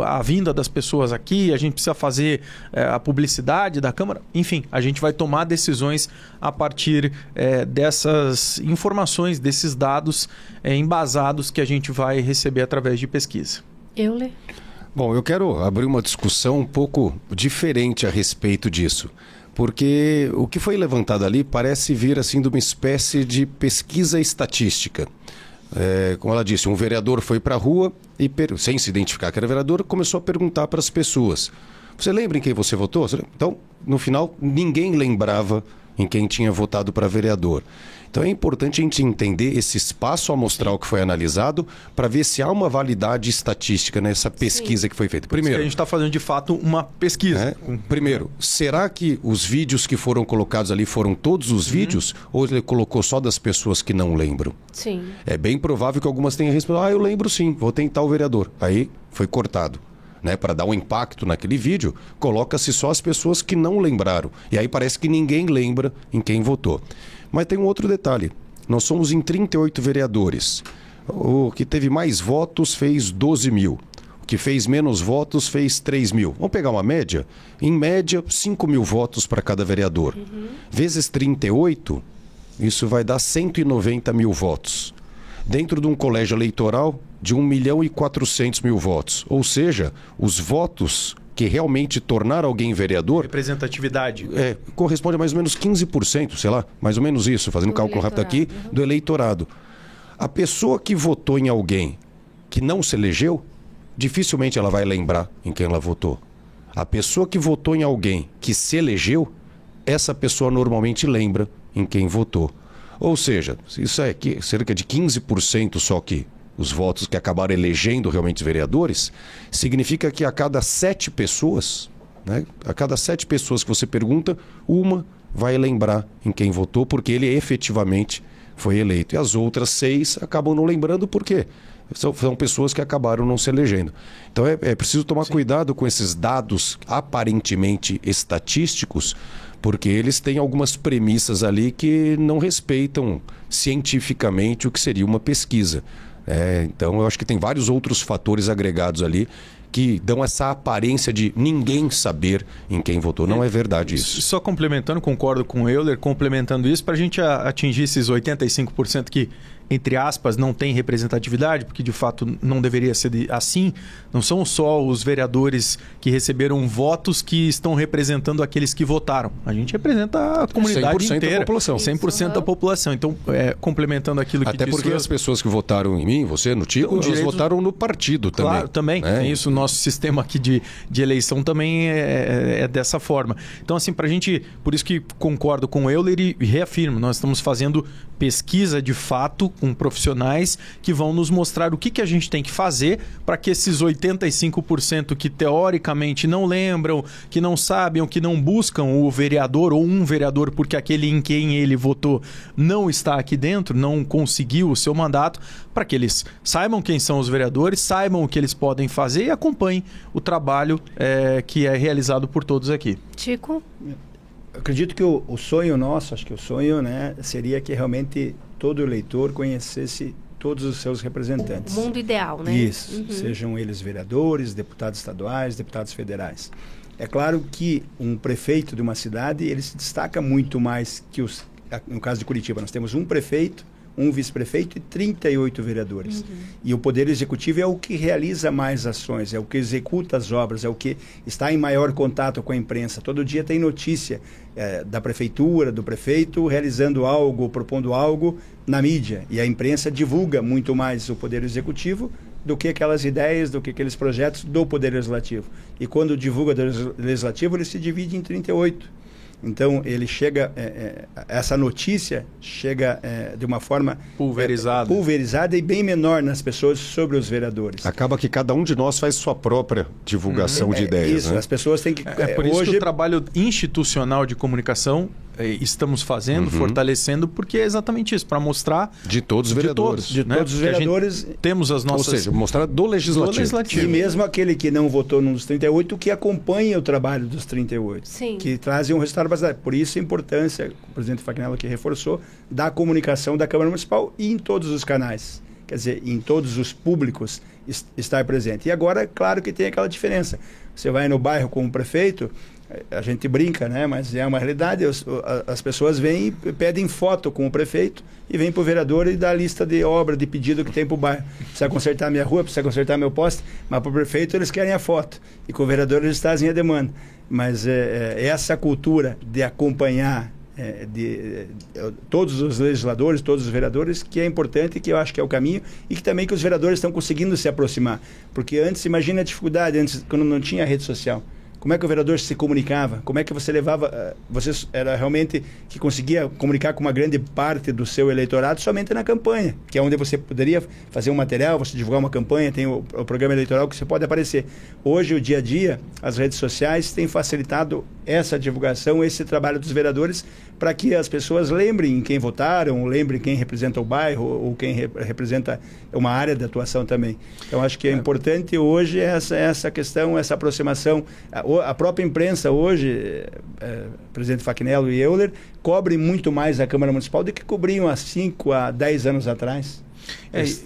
a vinda das pessoas aqui, a gente precisa fazer a publicidade da Câmara, enfim, a gente vai tomar decisões a partir dessas informações, desses dados embasados que a gente vai receber através de pesquisa. Euler? Bom, eu quero abrir uma discussão um pouco diferente a respeito disso. Porque o que foi levantado ali parece vir assim de uma espécie de pesquisa estatística. Como ela disse, um vereador foi para a rua e, sem se identificar que era vereador, começou a perguntar para as pessoas: você lembra em quem você votou? Então, no final, ninguém lembrava em quem tinha votado para vereador. Então é importante a gente entender esse espaço amostral que foi analisado para ver se há uma validade estatística nessa pesquisa Sim. que foi feita. Primeiro, a gente está fazendo de fato uma pesquisa. Primeiro, será que os vídeos que foram colocados ali foram todos os vídeos ou ele colocou só das pessoas que não lembram? Sim. É bem provável que algumas tenham respondido: eu lembro sim, vou tentar o vereador. Aí foi cortado. Para dar um impacto naquele vídeo, coloca-se só as pessoas que não lembraram. E aí parece que ninguém lembra em quem votou. Mas tem um outro detalhe. Nós somos em 38 vereadores. O que teve mais votos fez 12 mil. O que fez menos votos fez 3 mil. Vamos pegar uma média? Em média, 5 mil votos para cada vereador. Vezes 38, isso vai dar 190 mil votos. Dentro de um colégio eleitoral de 1.400.000 votos. Ou seja, os votos que realmente tornaram alguém vereador... Representatividade. Corresponde a mais ou menos 15%, sei lá, mais ou menos isso, fazendo cálculo rápido aqui, do eleitorado. A pessoa que votou em alguém que não se elegeu, dificilmente ela vai lembrar em quem ela votou. A pessoa que votou em alguém que se elegeu, essa pessoa normalmente lembra em quem votou. Ou seja, isso é cerca de 15% só que os votos que acabaram elegendo realmente os vereadores, significa que a cada 7 pessoas, a cada 7 pessoas que você pergunta, uma vai lembrar em quem votou porque ele efetivamente foi eleito. E as outras 6 acabam não lembrando por quê? São pessoas que acabaram não se elegendo. Então é preciso tomar cuidado com esses dados aparentemente estatísticos, porque eles têm algumas premissas ali que não respeitam cientificamente o que seria uma pesquisa. Então eu acho que tem vários outros fatores agregados ali que dão essa aparência de ninguém saber em quem votou. Não é verdade isso. Só complementando, concordo com o Euler, complementando isso, para a gente atingir esses 85% que, entre aspas, não tem representatividade, porque de fato não deveria ser assim. Não são só os vereadores que receberam votos que estão representando aqueles que votaram. A gente representa a comunidade 100% inteira. Da população. 100% da população. Então, complementando aquilo que até disse... porque as pessoas que votaram em mim, você, no Tico, elas votaram no partido também. Claro, também. Tem isso. O nosso sistema aqui de eleição também é dessa forma. Então, assim, pra gente... Por isso que concordo com o Euler e reafirmo. Nós estamos fazendo pesquisa de fato com profissionais que vão nos mostrar o que a gente tem que fazer para que esses 85% que teoricamente não lembram, que não sabem ou que não buscam o vereador ou um vereador porque aquele em quem ele votou não está aqui dentro, não conseguiu o seu mandato, para que eles saibam quem são os vereadores, saibam o que eles podem fazer e acompanhem o trabalho que é realizado por todos aqui. Tico? Eu acredito que o sonho nosso, acho que o sonho, seria que realmente todo eleitor conhecesse todos os seus representantes. O mundo ideal, né? Isso, sejam eles vereadores, deputados estaduais, deputados federais. É claro que um prefeito de uma cidade, ele se destaca muito mais que no caso de Curitiba, nós temos um prefeito, um vice-prefeito e 38 vereadores. E o Poder Executivo é o que realiza mais ações, é o que executa as obras, é o que está em maior contato com a imprensa. Todo dia tem notícia da prefeitura, do prefeito, realizando algo, propondo algo na mídia. E a imprensa divulga muito mais o Poder Executivo do que aquelas ideias, do que aqueles projetos do Poder Legislativo. E quando divulga o Legislativo, ele se divide em 38. Então, ele chega, essa notícia chega de uma forma pulverizada e bem menor nas pessoas sobre os vereadores. Acaba que cada um de nós faz sua própria divulgação de ideias. Isso, as pessoas têm que... Por isso que o trabalho institucional de comunicação estamos fazendo, fortalecendo, porque é exatamente isso, para mostrar... De todos os vereadores. De todos os vereadores. Temos as nossas... Ou seja, mostrar do legislativo. E mesmo aquele que não votou nos 38, que acompanha o trabalho dos 38. Sim. Que trazem um resultado baseado. Por isso a importância, o presidente Faquinello aqui reforçou, da comunicação da Câmara Municipal e em todos os canais. Quer dizer, em todos os públicos estar presente. E agora, claro que tem aquela diferença. Você vai no bairro com o prefeito, a gente brinca, né? Mas é uma realidade. As pessoas vêm e pedem foto com o prefeito e vêm para o vereador e dá a lista de obra, de pedido que tem para o bairro. Precisa consertar minha rua, precisa consertar meu poste, mas para o prefeito eles querem a foto. E com o vereador eles trazem a demanda. Mas essa cultura de acompanhar todos os legisladores, todos os vereadores, que é importante, que eu acho que é o caminho, e que também que os vereadores estão conseguindo se aproximar. Porque antes, imagina a dificuldade, antes, quando não tinha rede social. Como é que o vereador se comunicava? Como é que você levava... Você era realmente que conseguia comunicar com uma grande parte do seu eleitorado somente na campanha, que é onde você poderia fazer um material, você divulgar uma campanha, tem o programa eleitoral que você pode aparecer. Hoje, o dia a dia, as redes sociais têm facilitado essa divulgação, esse trabalho dos vereadores, para que as pessoas lembrem em quem votaram, lembrem quem representa o bairro ou quem representa uma área de atuação também. Então, acho que é importante hoje essa questão, essa aproximação. A própria imprensa hoje, presidente Faquinello e Euler, cobrem muito mais a Câmara Municipal do que cobriam há 5 a 10 anos atrás.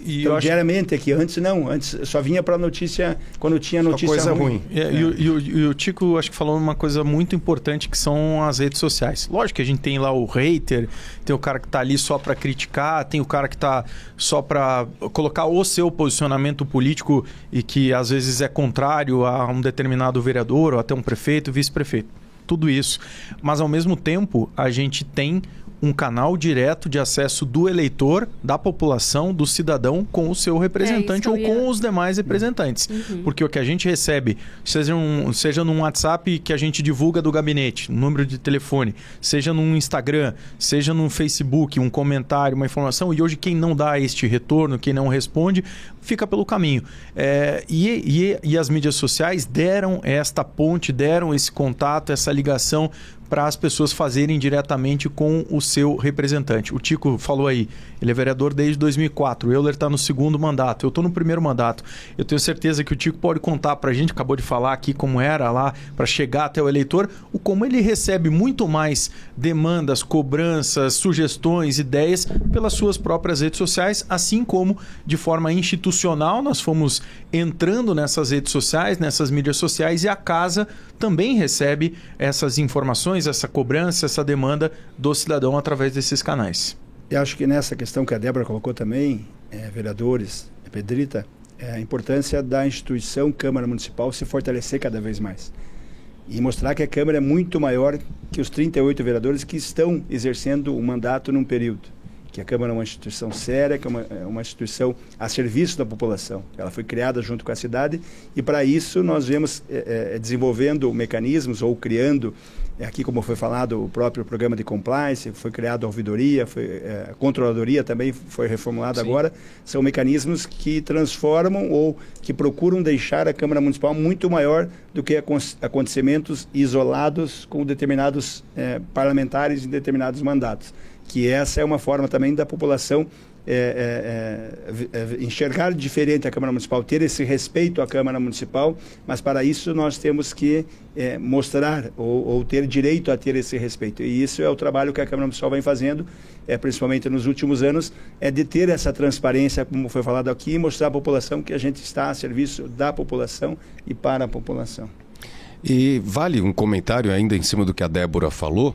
Então, diariamente aqui, antes não, antes só vinha para notícia quando tinha notícia coisa ruim. E o Tico acho que falou uma coisa muito importante, que são as redes sociais. Lógico que a gente tem lá o hater, tem o cara que está ali só para criticar, tem o cara que está só para colocar o seu posicionamento político e que às vezes é contrário a um determinado vereador ou até um prefeito, vice-prefeito. Tudo isso. Mas ao mesmo tempo a gente tem um canal direto de acesso do eleitor, da população, do cidadão com o seu representante ou com os demais representantes. Porque o que a gente recebe, seja num WhatsApp que a gente divulga do gabinete, um número de telefone, seja num Instagram, seja no Facebook, um comentário, uma informação, e hoje quem não dá este retorno, quem não responde, fica pelo caminho. E as mídias sociais deram esta ponte, deram esse contato, essa ligação para as pessoas fazerem diretamente com o seu representante. O Tico falou aí, ele é vereador desde 2004, o Euler está no 2º mandato, eu estou no 1º mandato. Eu tenho certeza que o Tico pode contar para a gente, acabou de falar aqui como era lá, para chegar até o eleitor, como ele recebe muito mais demandas, cobranças, sugestões, ideias pelas suas próprias redes sociais, assim como de forma institucional nós fomos entrando nessas redes sociais, nessas mídias sociais, e a casa também recebe essas informações, essa cobrança, essa demanda do cidadão através desses canais. Eu acho que nessa questão que a Débora colocou também, vereadores, Pedrita, a importância da instituição Câmara Municipal se fortalecer cada vez mais. E mostrar que a Câmara é muito maior que os 38 vereadores que estão exercendo o mandato num período. Que a Câmara é uma instituição séria, que é uma instituição a serviço da população. Ela foi criada junto com a cidade e, para isso, nós vemos desenvolvendo mecanismos ou criando, aqui como foi falado, o próprio programa de compliance, foi criado a ouvidoria, a controladoria também foi reformulada agora. São mecanismos que transformam ou que procuram deixar a Câmara Municipal muito maior do que acontecimentos isolados com determinados parlamentares em determinados mandatos. Que essa é uma forma também da população enxergar diferente a Câmara Municipal, ter esse respeito à Câmara Municipal, mas para isso nós temos que mostrar ou ter direito a ter esse respeito. E isso é o trabalho que a Câmara Municipal vem fazendo, principalmente nos últimos anos, de ter essa transparência, como foi falado aqui, e mostrar à população que a gente está a serviço da população e para a população. E vale um comentário ainda em cima do que a Débora falou.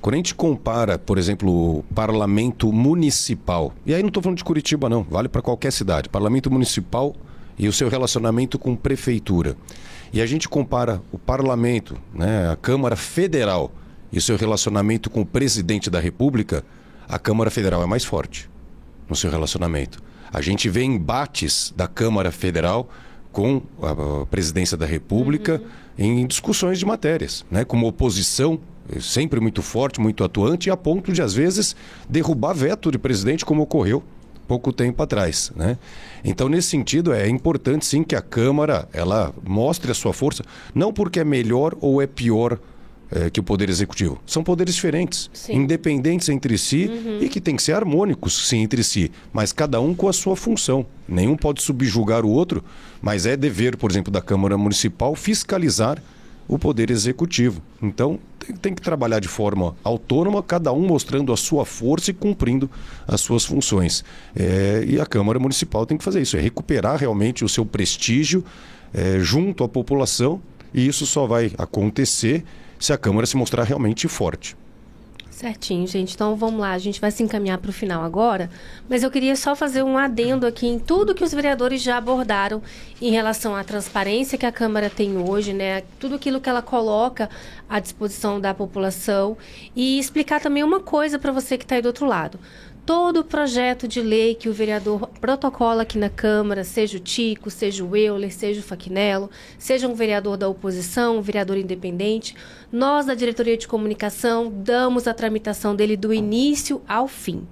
Quando a gente compara, por exemplo, o parlamento municipal, e aí não estou falando de Curitiba não, vale para qualquer cidade, parlamento municipal e o seu relacionamento com prefeitura. E a gente compara o parlamento, né, a Câmara Federal e o seu relacionamento com o presidente da República, a Câmara Federal é mais forte no seu relacionamento. A gente vê embates da Câmara Federal com a presidência da República em discussões de matérias, né, como oposição, sempre muito forte, muito atuante, a ponto de, às vezes, derrubar veto de presidente, como ocorreu pouco tempo atrás, né? Então, nesse sentido, é importante, sim, que a Câmara ela mostre a sua força, não porque é melhor ou é pior que o Poder Executivo. São poderes diferentes, Sim. independentes entre si e que tem que ser harmônicos, sim, entre si, mas cada um com a sua função. Nenhum pode subjugar o outro, mas é dever, por exemplo, da Câmara Municipal fiscalizar o Poder Executivo. Então, tem que trabalhar de forma autônoma, cada um mostrando a sua força e cumprindo as suas funções. E a Câmara Municipal tem que fazer isso, é recuperar realmente o seu prestígio junto à população, e isso só vai acontecer se a Câmara se mostrar realmente forte. Certinho, gente. Então, vamos lá. A gente vai se encaminhar para o final agora. Mas eu queria só fazer um adendo aqui em tudo que os vereadores já abordaram em relação à transparência que a Câmara tem hoje, né? Tudo aquilo que ela coloca à disposição da população. E explicar também uma coisa para você que está aí do outro lado. Todo projeto de lei que o vereador protocola aqui na Câmara, seja o Tico, seja o Euler, seja o Fachinello, seja um vereador da oposição, um vereador independente, nós da Diretoria de Comunicação damos a tramitação dele do início ao fim.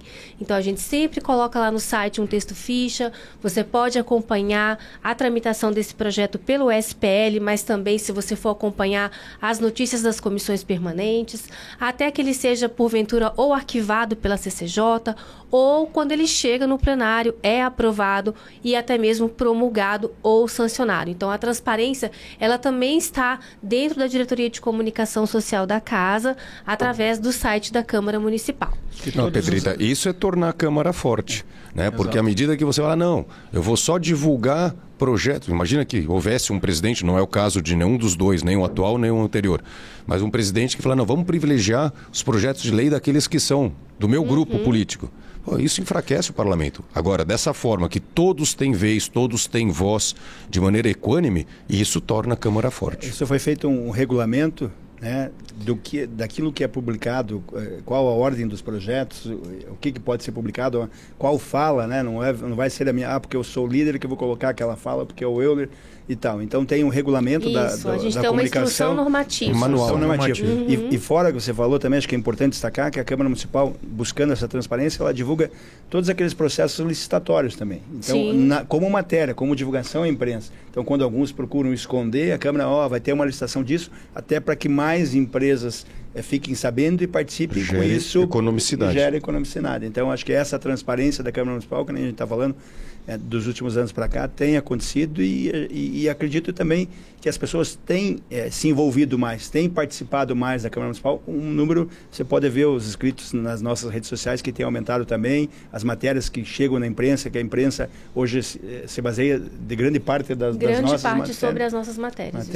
Então, a gente sempre coloca lá no site um texto ficha, você pode acompanhar a tramitação desse projeto pelo SPL, mas também, se você for acompanhar as notícias das comissões permanentes, até que ele seja, porventura, ou arquivado pela CCJ, ou quando ele chega no plenário, é aprovado e até mesmo promulgado ou sancionado. Então, a transparência, ela também está dentro da Diretoria de Comunicação Social da Casa, através do site da Câmara Municipal. Não, Pedrita, isso é tornar a Câmara forte, né? Porque à medida que você fala, não, eu vou só divulgar projetos, imagina que houvesse um presidente, não é o caso de nenhum dos dois, nem o atual, nem o anterior, mas um presidente que fala, não, vamos privilegiar os projetos de lei daqueles que são do meu grupo político. Pô, isso enfraquece o parlamento. Agora, dessa forma que todos têm vez, todos têm voz de maneira equânime, isso torna a Câmara forte. Isso foi feito um regulamento, né, daquilo que é publicado, qual a ordem dos projetos, o que pode ser publicado, qual fala, né, não vai ser a minha, porque eu sou o líder que eu vou colocar aquela fala, porque é o Euler e tal. Então tem um regulamento da a gente da tem comunicação. uma instrução normativa. Manual normativo. E fora que você falou também, acho que é importante destacar que a Câmara Municipal, buscando essa transparência, ela divulga todos aqueles processos licitatórios também. Então, como matéria, como divulgação à imprensa. Então, quando alguns procuram esconder, a Câmara vai ter uma licitação disso, até para que mais empresas fiquem sabendo e participem com isso. Gera economicidade. Então, acho que essa transparência da Câmara Municipal, que a gente está falando, dos últimos anos para cá, tem acontecido e acredito também que as pessoas têm se envolvido mais, têm participado mais da Câmara Municipal. Um número, você pode ver os inscritos nas nossas redes sociais que tem aumentado também, as matérias que chegam na imprensa, que a imprensa hoje se baseia de grande parte das nossas matérias. Sobre as nossas matérias.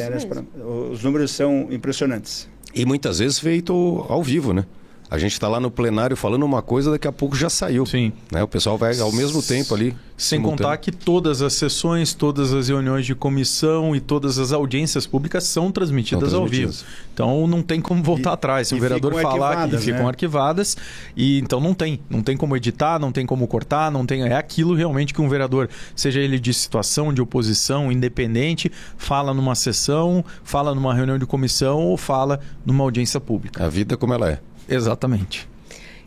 Os números são impressionantes. E muitas vezes feito ao vivo, né? A gente está lá no plenário falando uma coisa, daqui a pouco já saiu. Sim. Né? O pessoal vai ao mesmo tempo ali. Sem contar que todas as sessões, todas as reuniões de comissão e todas as audiências públicas são transmitidas ao vivo. Então não tem como voltar atrás. Se o vereador falar que ficam arquivadas, e então não tem como editar, não tem como cortar, não tem. É aquilo realmente que um vereador, seja ele de situação, de oposição, independente, fala numa sessão, fala numa reunião de comissão ou fala numa audiência pública. A vida como ela é. Exatamente.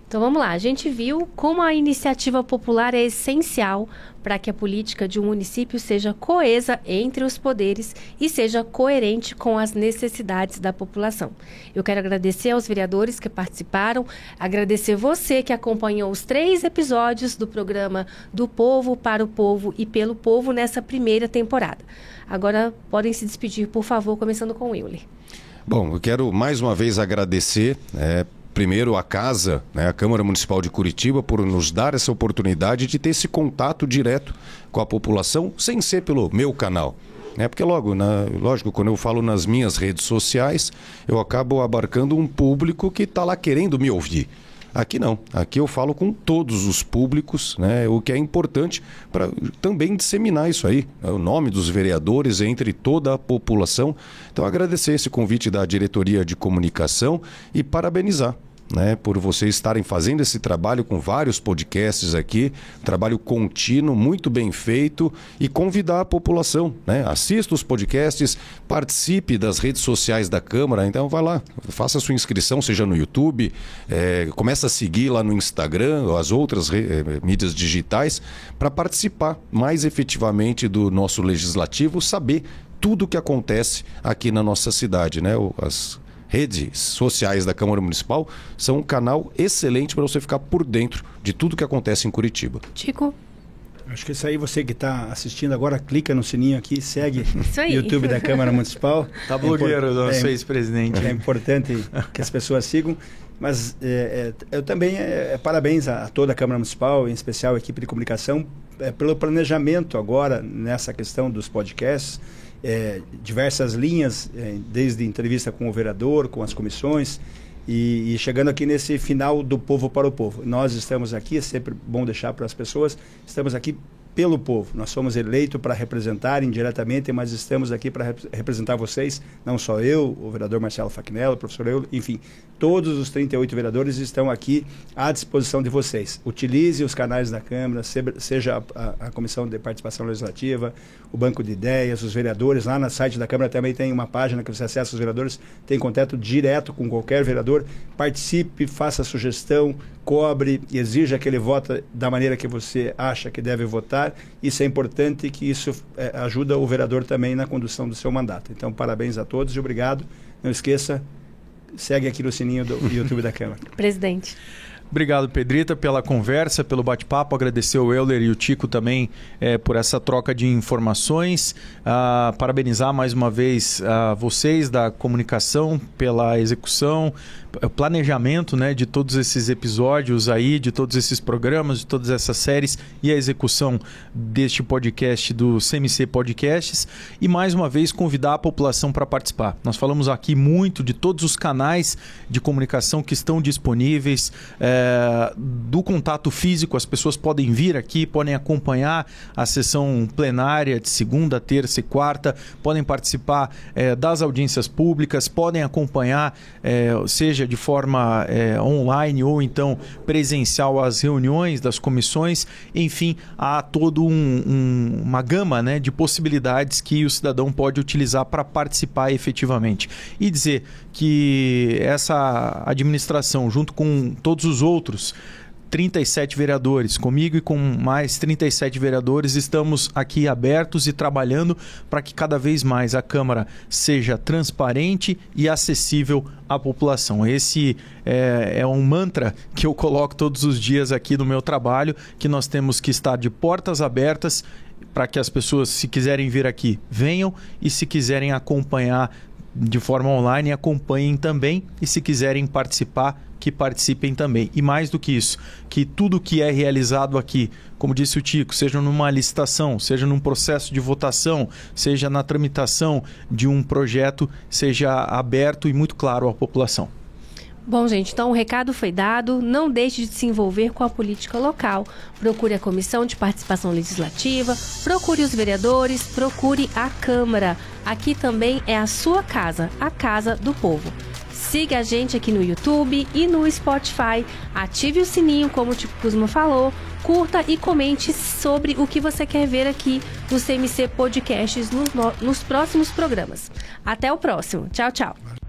Então vamos lá, a gente viu como a iniciativa popular é essencial para que a política de um município seja coesa entre os poderes e seja coerente com as necessidades da população. Eu quero agradecer aos vereadores que participaram, agradecer você que acompanhou os 3 episódios do programa Do Povo, para o Povo e pelo Povo nessa primeira temporada. Agora podem se despedir, por favor, começando com o Euler. Bom, eu quero mais uma vez agradecer primeiro a casa, né, a Câmara Municipal de Curitiba, por nos dar essa oportunidade de ter esse contato direto com a população, sem ser pelo meu canal. Porque lógico, quando eu falo nas minhas redes sociais, eu acabo abarcando um público que está lá querendo me ouvir. Aqui não, aqui eu falo com todos os públicos, né, o que é importante para também disseminar isso aí, o nome dos vereadores entre toda a população. Então agradecer esse convite da Diretoria de Comunicação e parabenizar, né, por vocês estarem fazendo esse trabalho com vários podcasts aqui, trabalho contínuo, muito bem feito, e convidar a população, né, assista os podcasts, participe das redes sociais da Câmara, então vai lá, faça a sua inscrição, seja no YouTube, começa a seguir lá no Instagram, as outras mídias digitais, para participar mais efetivamente do nosso legislativo, saber tudo o que acontece aqui na nossa cidade, né, as redes sociais da Câmara Municipal são um canal excelente para você ficar por dentro de tudo que acontece em Curitiba. Tico? Acho que isso aí, você que está assistindo agora, clica no sininho aqui, segue o YouTube da Câmara Municipal. Tá blogueiro, nosso ex-presidente. É importante que as pessoas sigam. Mas eu também parabéns a toda a Câmara Municipal, em especial a equipe de comunicação, pelo planejamento agora nessa questão dos podcasts, diversas linhas, desde entrevista com o vereador, com as comissões, e chegando aqui nesse final do povo para o povo. Nós estamos aqui, é sempre bom deixar para as pessoas, estamos aqui pelo povo. Nós somos eleitos para representar indiretamente, mas estamos aqui para representar vocês, não só eu, o vereador Marcelo Fachinello, o professor Euler, enfim, todos os 38 vereadores estão aqui à disposição de vocês. Utilize os canais da Câmara, seja a Comissão de Participação Legislativa, o Banco de Ideias, os vereadores. Lá no site da Câmara também tem uma página que você acessa os vereadores, tem contato direto com qualquer vereador. Participe, faça sugestão, cobre e exija que ele vote da maneira que você acha que deve votar. Isso é importante, que isso ajuda o vereador também na condução do seu mandato. Então, parabéns a todos e obrigado. Não esqueça, segue aqui no sininho do YouTube da Câmara. Presidente. Obrigado, Pedrita, pela conversa, pelo bate-papo. Agradecer o Euler e o Tico também por essa troca de informações. Parabenizar mais uma vez vocês da comunicação pela execução, planejamento, né, de todos esses episódios aí, de todos esses programas, de todas essas séries e a execução deste podcast do CMC Podcasts. E mais uma vez convidar a população para participar. Nós falamos aqui muito de todos os canais de comunicação que estão disponíveis, do contato físico. As pessoas podem vir aqui, podem acompanhar a sessão plenária de segunda, terça e quarta, podem participar das audiências públicas, podem acompanhar, seja de forma online ou então presencial, as reuniões das comissões. Enfim, há toda uma gama, né, de possibilidades que o cidadão pode utilizar para participar efetivamente. E dizer que essa administração, junto com todos os outros 37 vereadores, comigo e com mais 37 vereadores, estamos aqui abertos e trabalhando para que cada vez mais a Câmara seja transparente e acessível à população. Esse é um mantra que eu coloco todos os dias aqui no meu trabalho, que nós temos que estar de portas abertas para que as pessoas, se quiserem vir aqui, venham, e se quiserem acompanhar de forma online, acompanhem também, e se quiserem participar, que participem também. E mais do que isso, que tudo que é realizado aqui, como disse o Tico, seja numa licitação, seja num processo de votação, seja na tramitação de um projeto, seja aberto e muito claro à população. Bom, gente, então o recado foi dado. Não deixe de se envolver com a política local. Procure a Comissão de Participação Legislativa, procure os vereadores, procure a Câmara. Aqui também é a sua casa, a casa do povo. Siga a gente aqui no YouTube e no Spotify. Ative o sininho, como o Tico Kuzma falou. Curta e comente sobre o que você quer ver aqui no CMC Podcasts nos próximos programas. Até o próximo. Tchau, tchau.